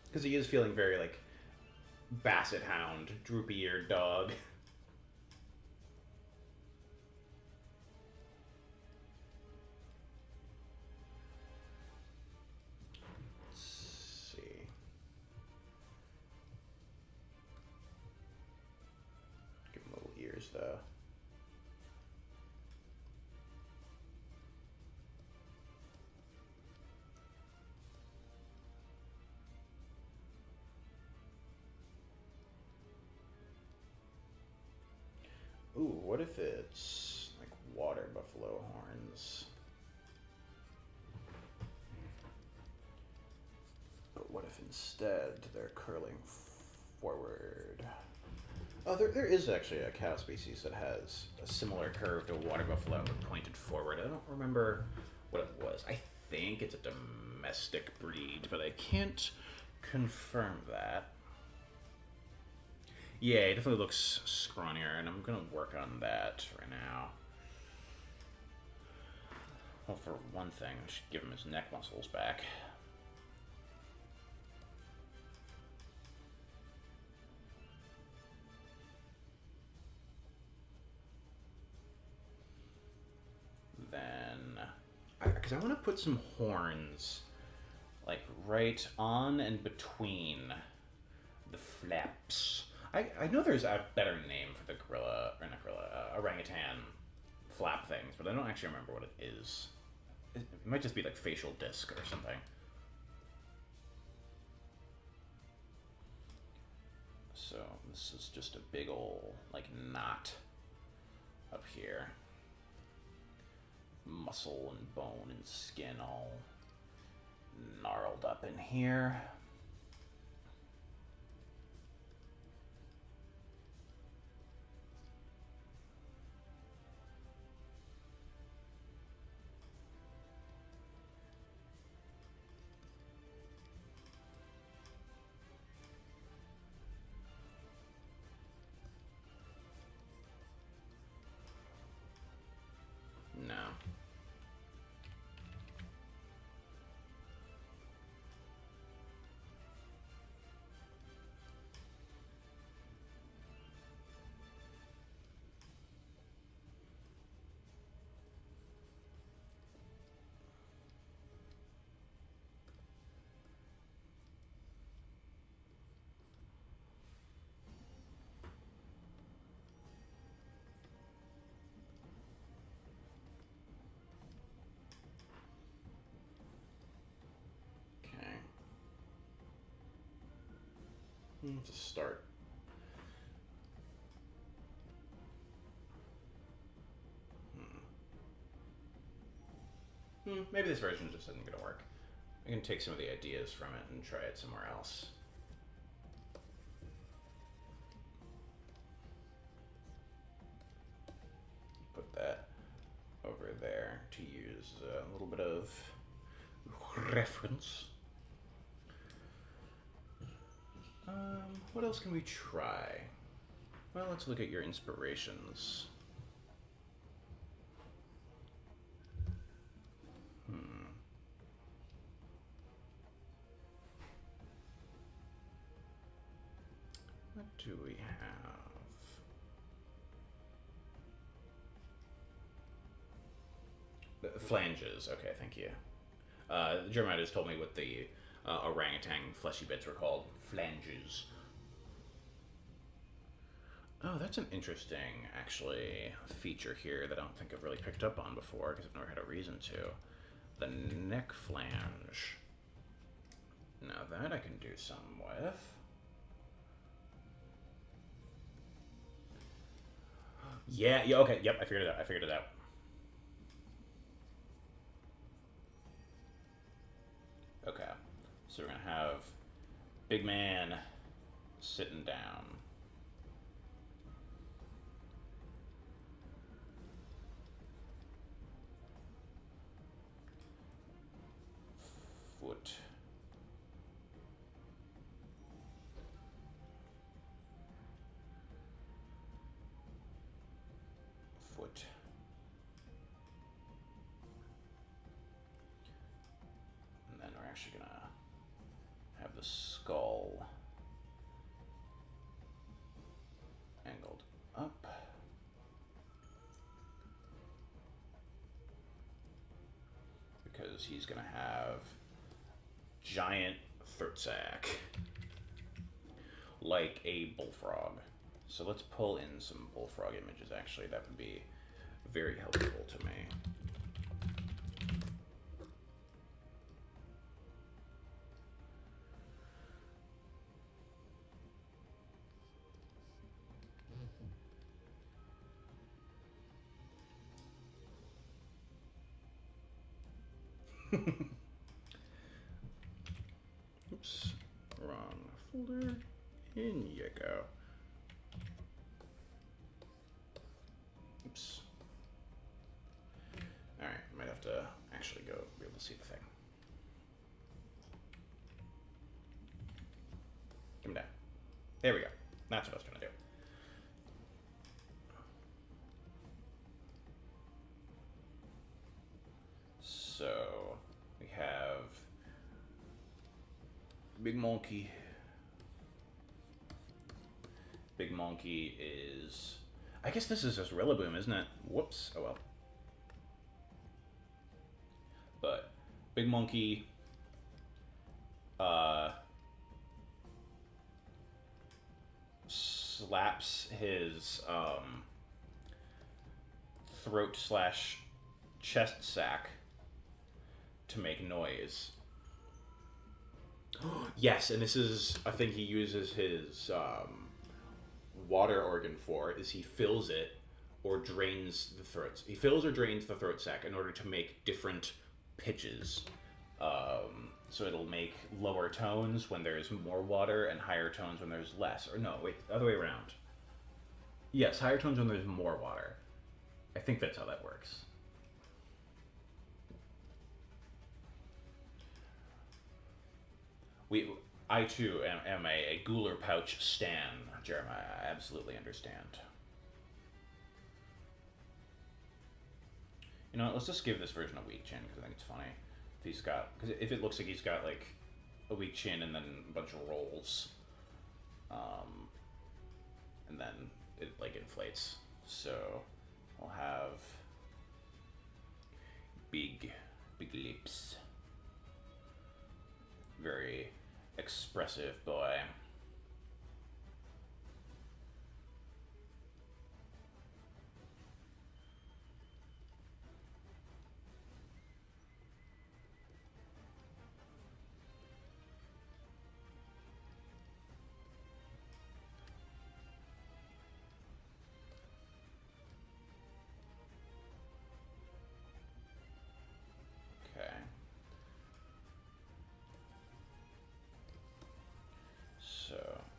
Because he is feeling very, like, basset hound, droopy-eared dog. Let's see. Give him little ears, though. Ooh, what if it's like water buffalo horns? But what if instead they're curling forward? Oh, there is actually a cow species that has a similar curve to a water buffalo but pointed forward. I don't remember what it was. I think it's a domestic breed, but I can't confirm that. Yeah, it definitely looks scrawnier, and I'm gonna work on that right now. Well, for one thing, I should give him his neck muscles back. Then, because I want to put some horns, like, right on and between the flaps. I know there's a better name for the gorilla, or not gorilla, orangutan flap things, but I don't actually remember what it is. It might just be like facial disc or something. So this is just a big ol' like knot up here. Muscle and bone and skin all gnarled up in here. No. To start. Maybe this version just isn't going to work. I can take some of the ideas from it and try it somewhere else. Put that there to use a little bit of reference. What else can we try? Well, let's look at your inspirations. What do we have? Flanges. Okay, thank you. Jeremiah just told me what the orangutan fleshy bits were called. Flanges. Oh, that's an interesting, actually, feature here that I don't think I've really picked up on before because I've never had a reason to. The neck flange. Now that I can do some with. Yeah, okay, yep, I figured it out. Okay, so we're gonna have big man sitting down. Foot. Foot. And then we're actually gonna have the skull angled up. Because he's gonna have giant throat sack like a bullfrog. So let's pull in some bullfrog images. Actually, that would be very helpful to me. Oops, wrong folder. In you go. Oops. Alright, might have to actually go be able to see the thing. Come down. There we go. That's what I was gonna do. So we have Big Monkey. Big Monkey is... I guess this is just Rillaboom, isn't it? Whoops. Oh well. But Big Monkey... slaps his throat slash chest sack to make noise. Yes, and this is a thing he uses his water organ for, is he fills it or drains the throat. He fills or drains the throat sac in order to make different pitches. So it'll make lower tones when there's more water and higher tones when there's less. Or no, wait, the other way around. Yes, higher tones when there's more water. I think that's how that works. I too am a Gular Pouch stan, Jeremiah. I absolutely understand. You know what, let's just give this version a weak chin because I think it's funny. If he's got, because if it looks like he's got like a weak chin and then a bunch of rolls, and then it like inflates. So I'll have big lips. Very expressive boy.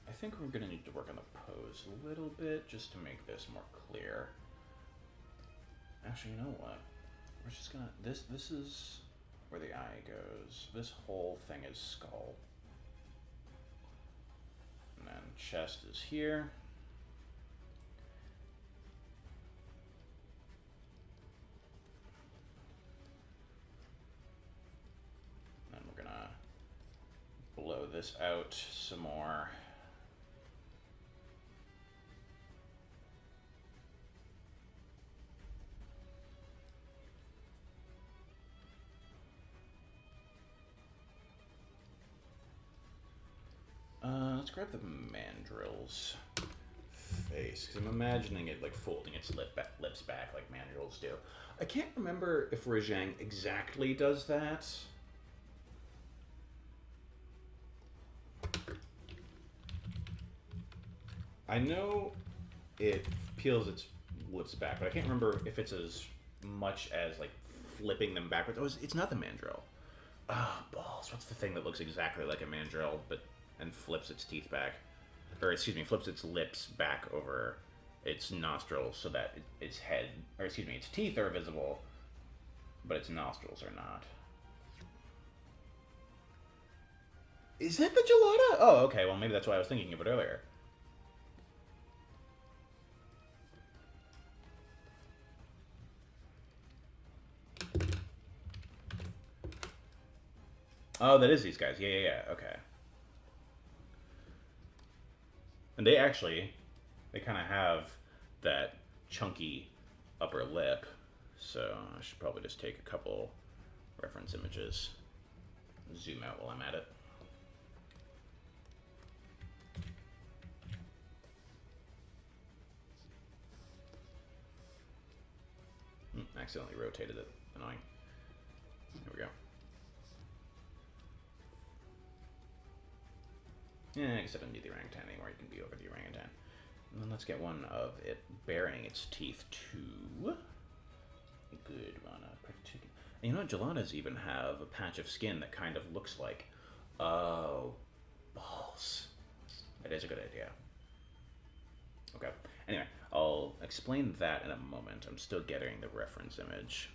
I think we're gonna need to work on the pose a little bit just to make this more clear. Actually, you know what? we're just gonna, this is where the eye goes. This whole thing is skull. And then chest is here. And we're gonna blow this out some more. Let's grab the mandrill's face, because I'm imagining it like folding its lips back like mandrills do. I can't remember if Rajang exactly does that. I know it peels its lips back, but I can't remember if it's as much as like flipping them backwards. Oh, it's not the mandrill. Ah, balls. What's the thing that looks exactly like a mandrill, but and flips its teeth back, or excuse me, flips its lips back over its nostrils so that its head, or excuse me, its teeth are visible, but its nostrils are not. Is that the gelada? Oh, okay. Well, maybe that's why I was thinking of it earlier. Oh, that is these guys. Yeah. Okay. And they kind of have that chunky upper lip, so I should probably just take a couple reference images, zoom out while I'm at it. Accidentally rotated it. Annoying. There we go. Yeah, I guess I don't need the orangutan anymore. You can be over the orangutan. And then let's get one of it bearing its teeth too. Good one. Particular. And you know what? Geladas even have a patch of skin that kind of looks like. Oh, balls. That is a good idea. Okay. Anyway, I'll explain that in a moment. I'm still getting the reference image.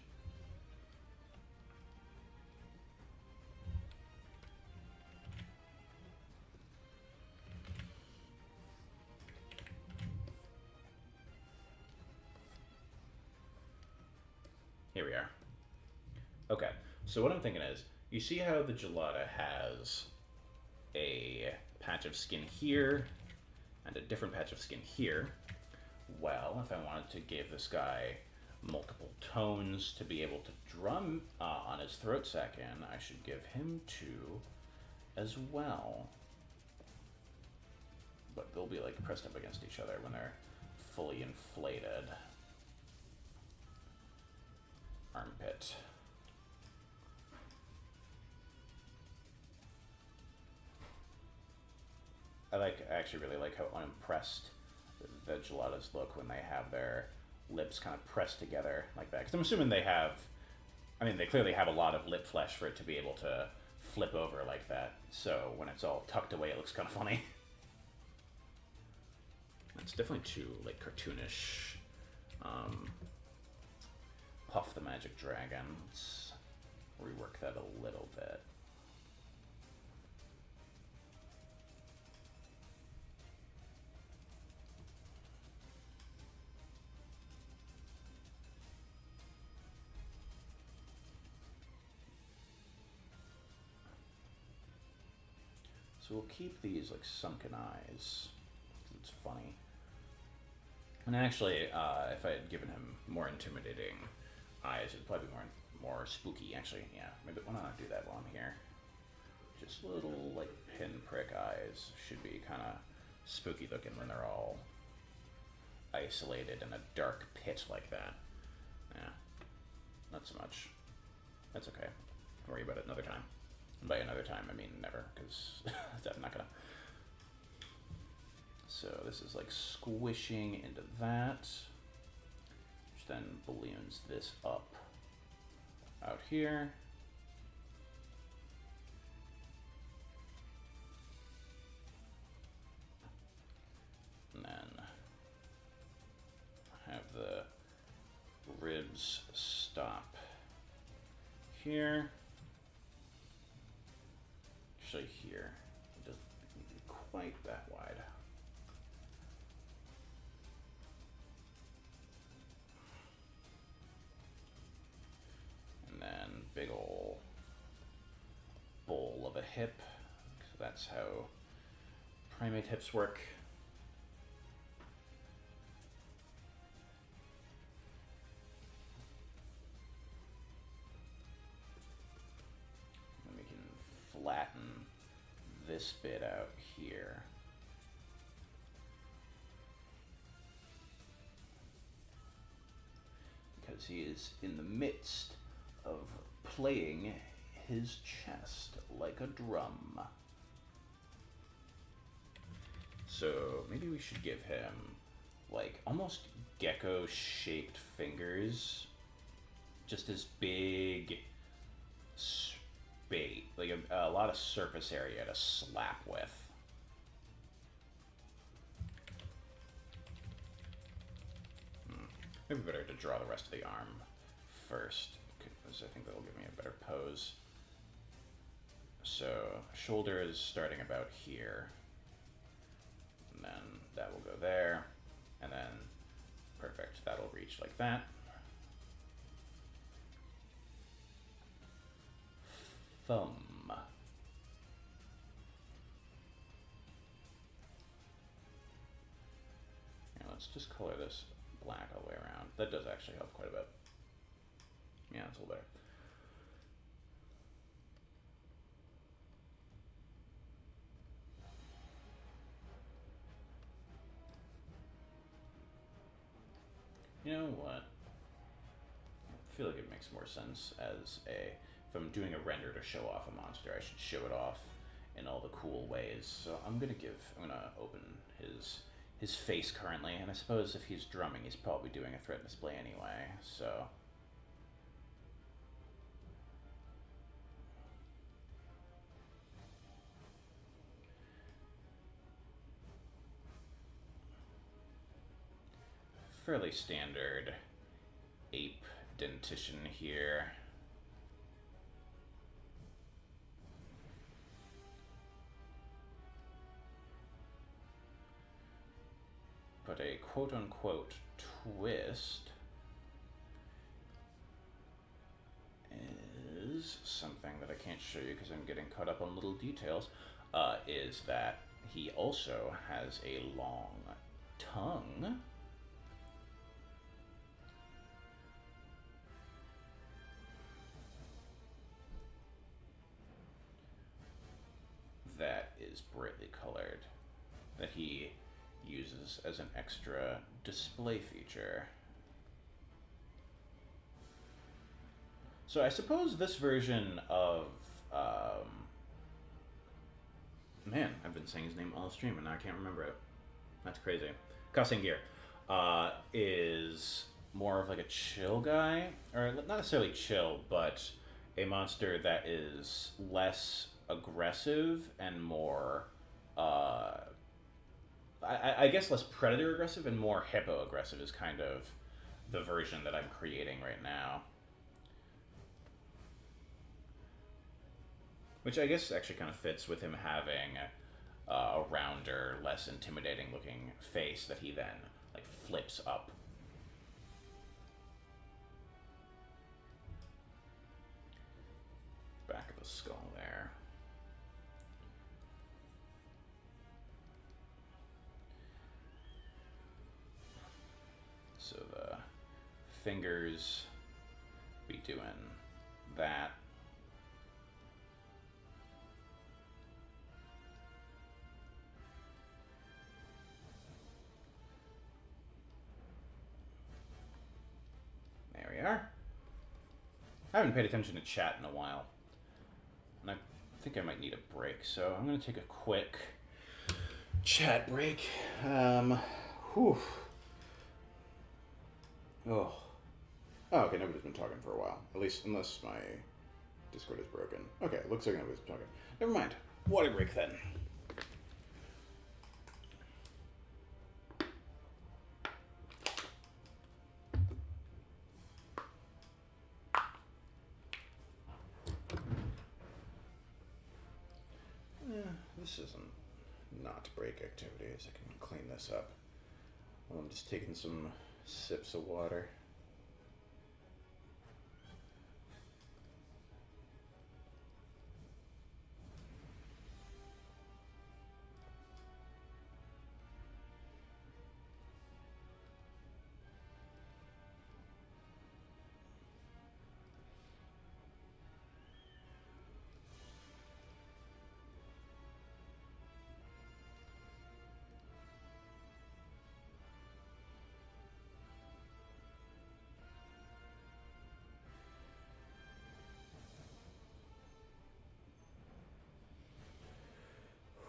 Here we are. Okay, so what I'm thinking is, you see how the gelada has a patch of skin here and a different patch of skin here? Well, if I wanted to give this guy multiple tones to be able to drum on his throat sac in, I should give him two as well. But they'll be like pressed up against each other when they're fully inflated. Armpit. I actually really like how unimpressed the geladas look when they have their lips kind of pressed together like that. Because I'm assuming they have, I mean, they clearly have a lot of lip flesh for it to be able to flip over like that. So when it's all tucked away, it looks kind of funny. It's definitely too like cartoonish. Puff the Magic Dragon. Let's rework that a little bit. So we'll keep these like sunken eyes. It's funny. And actually, if I had given him more intimidating eyes, it'd probably be more spooky. Actually, yeah. Maybe why not do that while I'm here? Just little like pinprick eyes should be kind of spooky looking when they're all isolated in a dark pit like that. Yeah, not so much. That's okay. Don't worry about it another time. And by another time, I mean never, because I'm not gonna. So this is like squishing into that, which then balloons this up out here. And then have the ribs stop here. Actually, here. It doesn't need to be quite that wide. And then big ol' bowl of a hip. So that's how primate hips work. And we can flatten this bit out here. Because he is in the midst of playing his chest like a drum. So maybe we should give him like almost gecko-shaped fingers. Just this big space, like a lot of surface area to slap with. Maybe better to draw the rest of the arm first, because I think that'll give me a better pose. So shoulder is starting about here. And then that will go there. And then, perfect, that'll reach like that. Thumb. And let's just color this black all the way around. That does actually help quite a bit. Yeah, it's a little better. You know what? I feel like it makes more sense as a, if I'm doing a render to show off a monster, I should show it off in all the cool ways. So I'm gonna open his face currently, and I suppose if he's drumming, he's probably doing a threat display anyway, so. Fairly standard ape dentition here. But a quote-unquote twist is something that I can't show you because I'm getting caught up on little details, is that he also has a long tongue. That is brightly colored, that he uses as an extra display feature. So I suppose this version of, man, I've been saying his name all stream and now I can't remember it. That's crazy. Kasengir is more of like a chill guy, or not necessarily chill, but a monster that is less aggressive and more, I guess less predator aggressive and more hippo aggressive is kind of the version that I'm creating right now. Which I guess actually kind of fits with him having a rounder, less intimidating looking face that he then like flips up. Back of the skull there. So the fingers be doing that. There we are. I haven't paid attention to chat in a while, and I think I might need a break, so I'm going to take a quick chat break. Whew. Oh. Oh, okay, nobody's been talking for a while. At least, unless my Discord is broken. Okay, looks like nobody's been talking. Never mind. Water break then. isn't not break activities. I can clean this up. Well, I'm just taking some sips of water.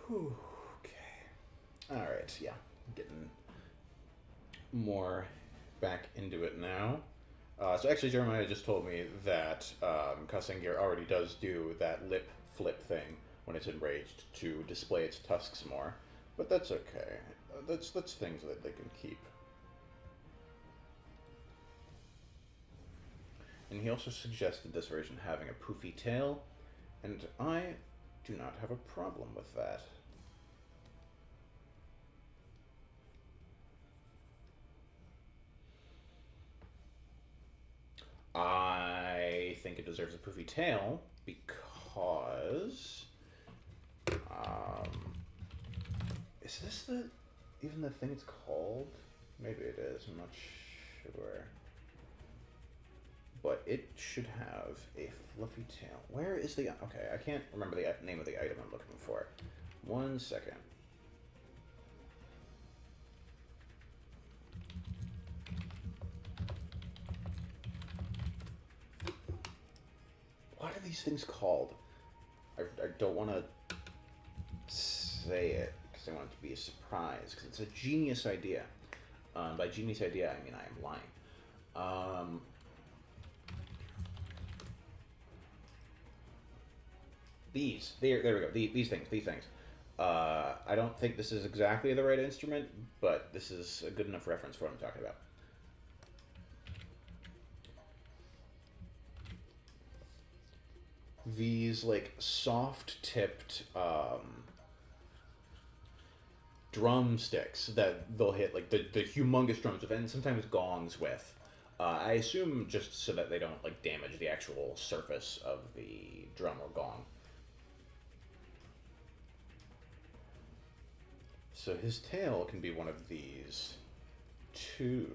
Whew, okay. Alright, yeah. Getting more back into it now. So actually, Jeremiah just told me that Kasengir already does do that lip flip thing when it's enraged to display its tusks more. But that's okay. That's things that they can keep. And he also suggested this version having a poofy tail, and I do not have a problem with that. I think it deserves a poofy tail because is this even the thing it's called? Maybe it is, I'm not sure. But it should have a fluffy tail. Where is the... Okay, I can't remember the name of the item I'm looking for. 1 second. What are these things called? I don't want to say it because I want it to be a surprise, because it's a genius idea. By genius idea, I mean I am lying. There we go. These things. I don't think this is exactly the right instrument, but this is a good enough reference for what I'm talking about. These like soft-tipped drumsticks that they'll hit like the humongous drums with, and sometimes gongs with. I assume just so that they don't like damage the actual surface of the drum or gong. So his tail can be one of these too.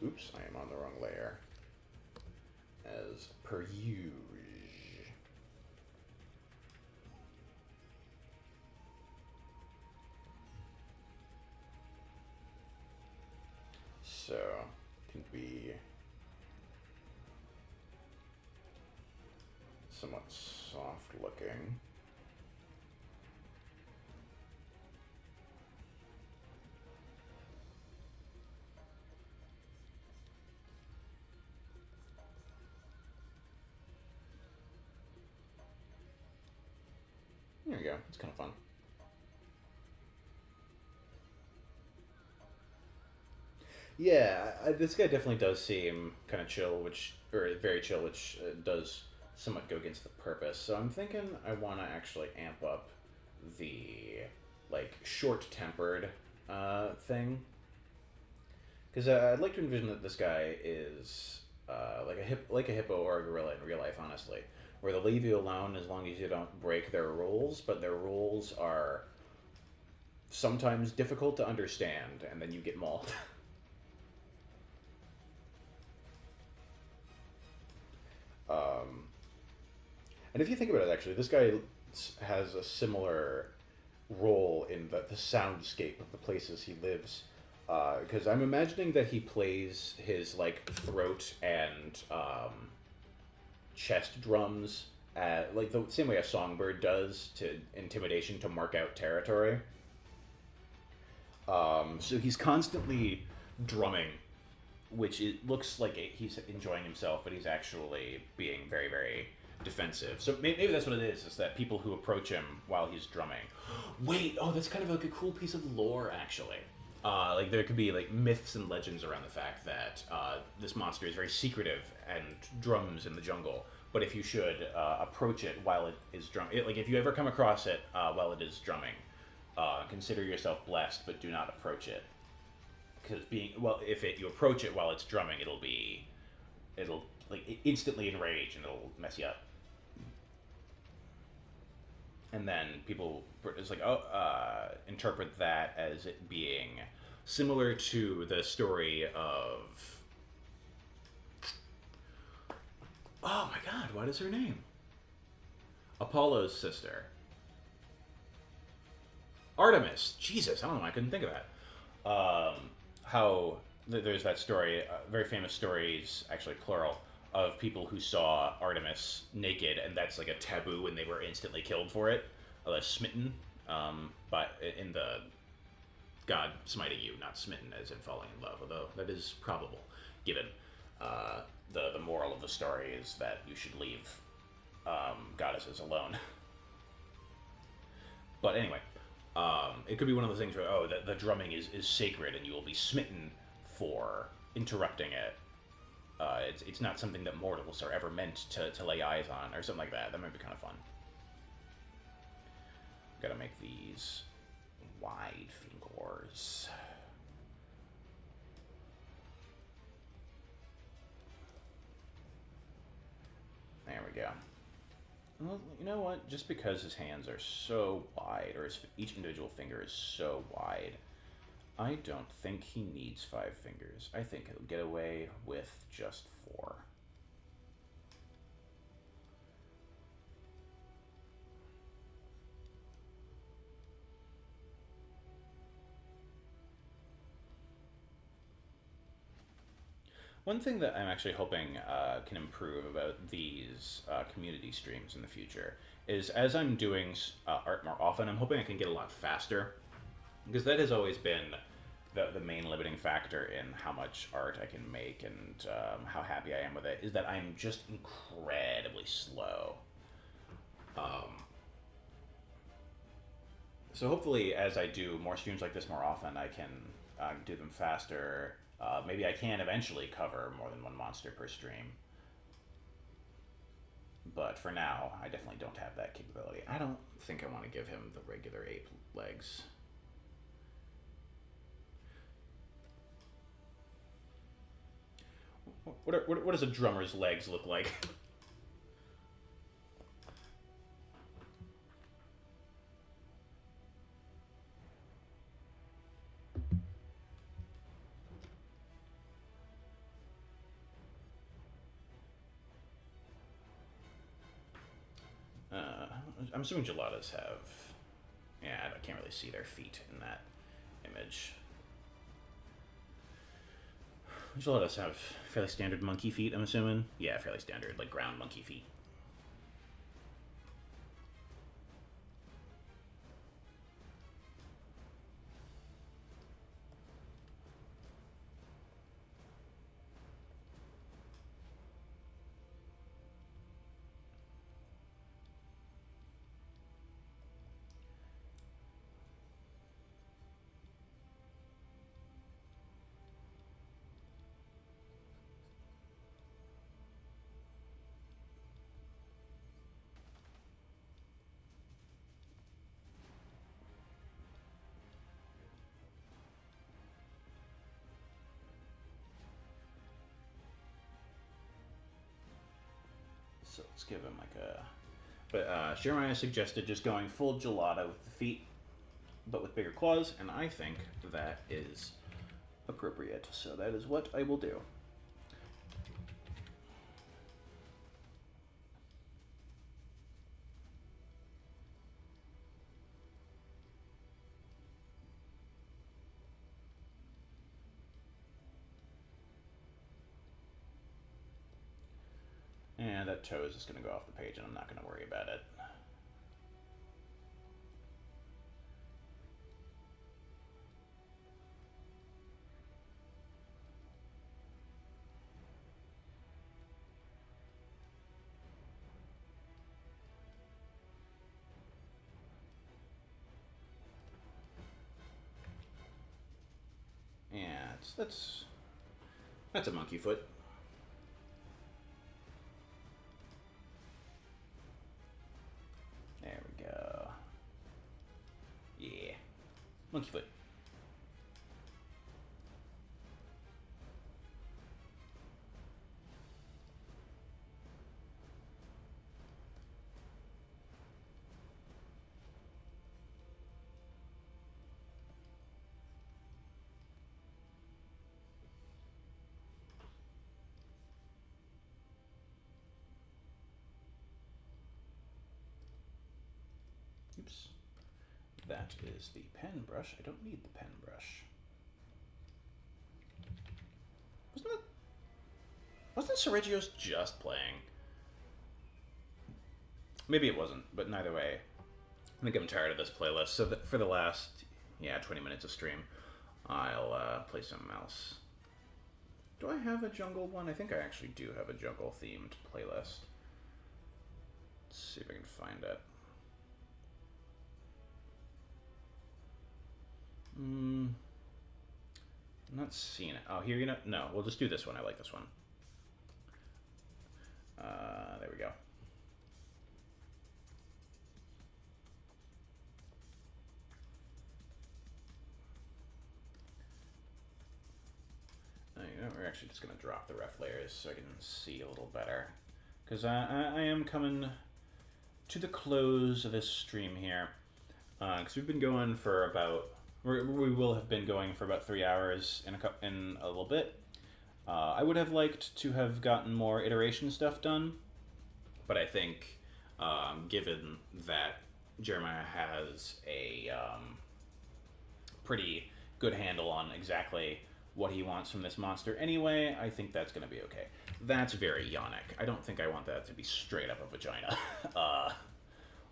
Oops, I am on the wrong layer. As per usual. So, can be somewhat soft looking. There you go, it's kind of fun. Yeah, this guy definitely does seem kind of chill, or very chill, which does somewhat go against the purpose. So I'm thinking I want to actually amp up the, like, short-tempered thing. Because I'd like to envision that this guy is like a hippo or a gorilla in real life, honestly, where they'll leave you alone as long as you don't break their rules, but their rules are sometimes difficult to understand, and then you get mauled. And if you think about it, actually, this guy has a similar role in the soundscape of the places he lives. Because I'm imagining that he plays his, like, throat and chest drums like the same way a songbird does to intimidation to mark out territory. So he's constantly drumming, which it looks like he's enjoying himself, but he's actually being very, very defensive. So maybe that's what it is that people who approach him while he's drumming. Wait, oh, that's kind of like a cool piece of lore, actually. Like there could be like myths and legends around the fact that this monster is very secretive and drums in the jungle, but if you should approach it while it is drumming. Like if you ever come across it while it is drumming, consider yourself blessed, but do not approach it. Because if you approach it while it's drumming, it'll like instantly enrage and it'll mess you up. And then people it's like interpret that as it being similar to the story of oh my god, what is her name? Apollo's sister. Artemis. Jesus, I don't know why I couldn't think of that. How there's that story, very famous stories, actually plural, of people who saw Artemis naked, and that's like a taboo, and they were instantly killed for it, smitten, but in the God smiting you, not smitten as in falling in love, although that is probable, given the moral of the story is that you should leave goddesses alone. But anyway, it could be one of those things where, the drumming is sacred and you will be smitten for interrupting it. It's not something that mortals are ever meant to lay eyes on, or something like that. That might be kind of fun. Gotta make these wide fingers. There we go. Well, you know what? Just because his hands are so wide, or each individual finger is so wide, I don't think he needs 5 fingers. I think he'll get away with just 4. One thing that I'm actually hoping can improve about these community streams in the future is as I'm doing art more often, I'm hoping I can get a lot faster, because that has always been the main limiting factor in how much art I can make and how happy I am with it, is that I'm just incredibly slow. So hopefully as I do more streams like this more often, I can do them faster. Maybe I can eventually cover more than one monster per stream. But for now, I definitely don't have that capability. I don't think I want to give him the regular ape legs. What does a drummer's legs look like? I'm assuming gelatas have... Yeah, I can't really see their feet in that image. Gelatas have fairly standard monkey feet, I'm assuming. Yeah, fairly standard, like ground monkey feet. So let's give him like a... But Jeremiah suggested just going full gelada with the feet, but with bigger claws, and I think that is appropriate. So that is what I will do. And that toe is just going to go off the page, and I'm not going to worry about it. Yeah, that's a monkey foot. Monkey foot. Oops. That is the pen brush. I don't need the pen brush. Wasn't Sergio's just playing? Maybe it wasn't, but neither way. I think I'm tired of this playlist, so that for the last, 20 minutes of stream, I'll play something else. Do I have a jungle one? I think I actually do have a jungle-themed playlist. Let's see if I can find it. I'm not seeing it. Oh, here, no, we'll just do this one. I like this one. There we go. We're actually just going to drop the ref layers so I can see a little better. Because I am coming to the close of this stream here. Because we've been going for about... We will have been going for about 3 hours in a little bit. I would have liked to have gotten more iteration stuff done. But I think, given that Jeremiah has a pretty good handle on exactly what he wants from this monster anyway, I think that's going to be okay. That's very Yannick. I don't think I want that to be straight up a vagina.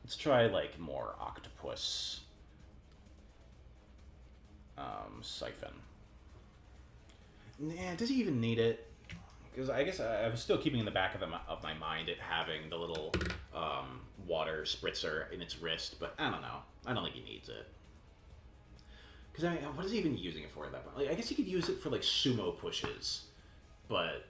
Let's try, like, more octopus siphon. Nah, does he even need it? Because I guess I was still keeping in the back of my mind it having the little water spritzer in its wrist, but I don't know. I don't think he needs it. Because, what is he even using it for at that point? Like, I guess he could use it for, like, sumo pushes. But,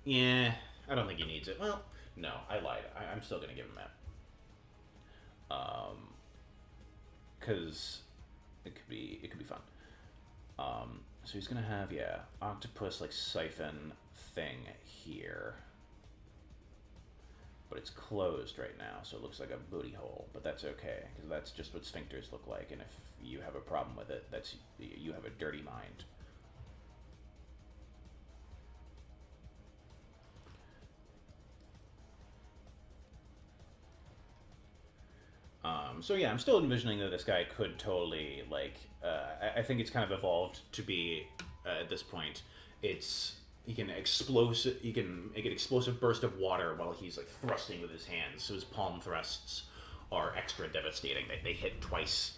yeah, I don't think he needs it. Well, no, I lied. I'm still going to give him that. Because it could be fun. So he's going to have, octopus, like, siphon thing here. But it's closed right now, so it looks like a booty hole. But that's okay, because that's just what sphincters look like. And if you have a problem with it, you have a dirty mind. So yeah, I'm still envisioning that this guy could totally, like, I think it's kind of evolved to be, at this point, he can make an explosive burst of water while he's, like, thrusting with his hands. So his palm thrusts are extra devastating. They hit twice.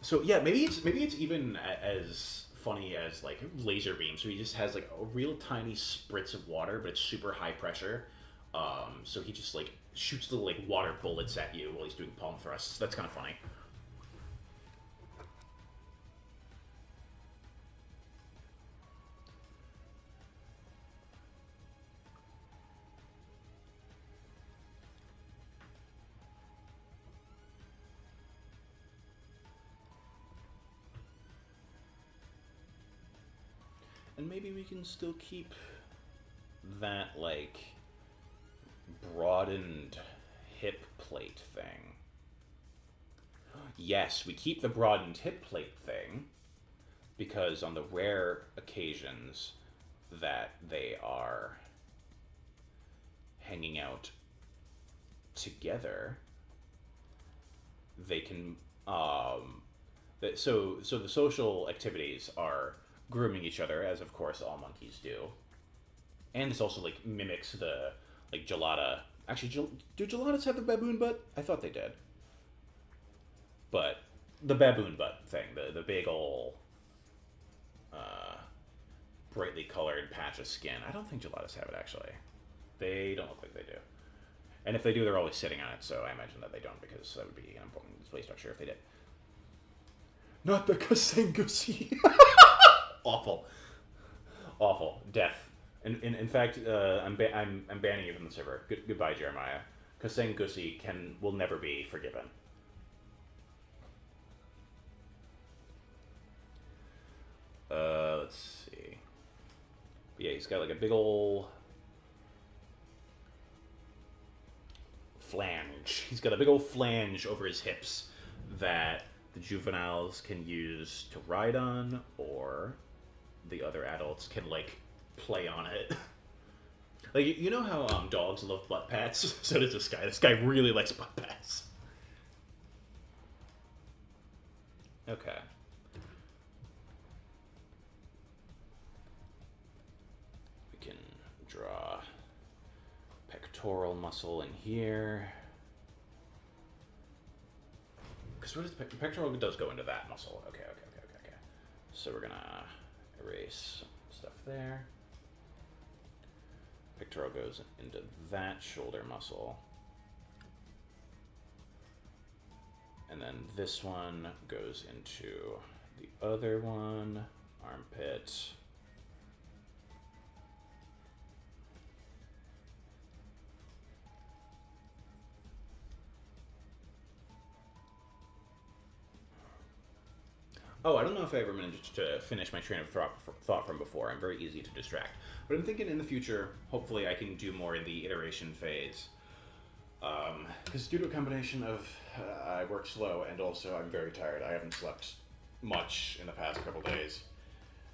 So yeah, maybe it's even as funny as, like, laser beam. So he just has, like, a real tiny spritz of water, but it's super high pressure. So he just, like, shoots little, like, water bullets at you while he's doing palm thrusts. That's kind of funny. And maybe we can still keep that, like, broadened hip plate thing. Yes, we keep the broadened hip plate thing because on the rare occasions that they are hanging out together, they can so the social activities are grooming each other, as of course all monkeys do, and this also, like, mimics the, like, gelada. Actually, do geladas have the baboon butt? I thought they did. But the baboon butt thing, the big ol' brightly colored patch of skin, I don't think geladas have it, actually. They don't look like they do. And if they do, they're always sitting on it, so I imagine that they don't, because that would be an important display structure if they did. Not the Kasengusi. Awful. Awful. Death. In fact, I'm banning you from the server. Goodbye, Jeremiah. Kasengusi will never be forgiven. Let's see. But yeah, he's got like a big ol' flange. He's got a big old flange over his hips that the juveniles can use to ride on, or the other adults can like play on it. Like, you know how dogs love butt pats? So does this guy. This guy really likes butt pats. Okay. We can draw pectoral muscle in here. Because what is the pectoral does go into that muscle. Okay. So we're gonna erase stuff there. Pectoral goes into that shoulder muscle. And then this one goes into the other one, armpit. Oh, I don't know if I ever managed to finish my train of thought from before. I'm very easy to distract. But I'm thinking in the future, hopefully I can do more in the iteration phase. Because due to a combination of I work slow and also I'm very tired. I haven't slept much in the past couple days.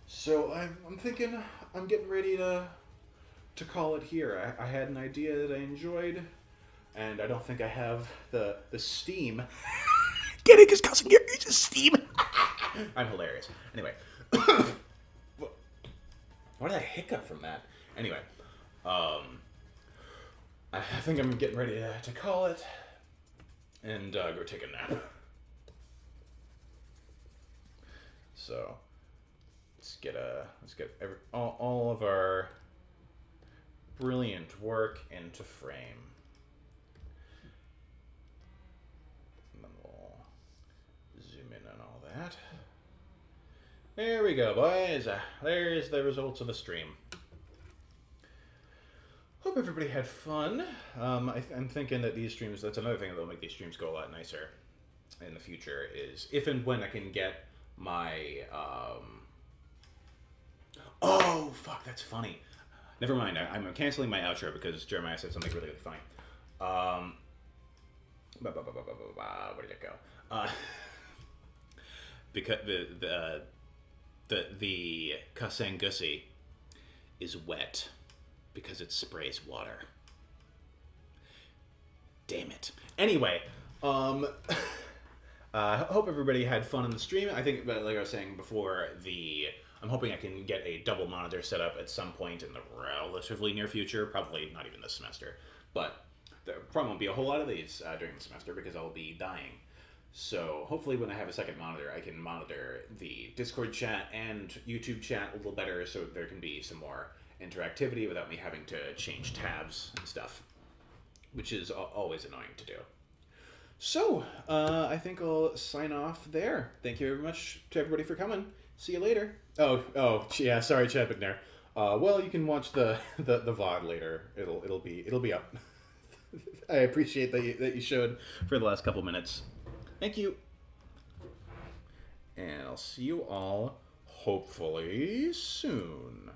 So I'm thinking I'm getting ready to call it here. I had an idea that I enjoyed, and I don't think I have the steam. Getting his cousin Gary uses steam. I'm hilarious. Anyway. Why did I hiccup from that? Anyway. I think I'm getting ready to call it and go take a nap. So let's get all of our brilliant work into frame. And then we'll zoom in on all that. There we go, boys. There's the results of the stream. Hope everybody had fun. I'm thinking that these streams, that's another thing that will make these streams go a lot nicer in the future, is if and when I can get my... Oh, fuck, that's funny. Never mind, I'm canceling my outro because Jeremiah said something really, really funny. Where did it go? Because the Kasengusi is wet because it sprays water. Damn it. Anyway, hope everybody had fun in the stream. I think, like I was saying before, I'm hoping I can get a double monitor set up at some point in the relatively near future. Probably not even this semester. But there probably won't be a whole lot of these during the semester because I'll be dying. So hopefully when I have a second monitor, I can monitor the Discord chat and YouTube chat a little better so there can be some more interactivity without me having to change tabs and stuff, which is always annoying to do. So, I think I'll sign off there. Thank you very much to everybody for coming. See you later. Oh, yeah, sorry, Chad McNair. Well, you can watch the VOD later. It'll be up. I appreciate that you showed for the last couple minutes. Thank you. And I'll see you all hopefully soon.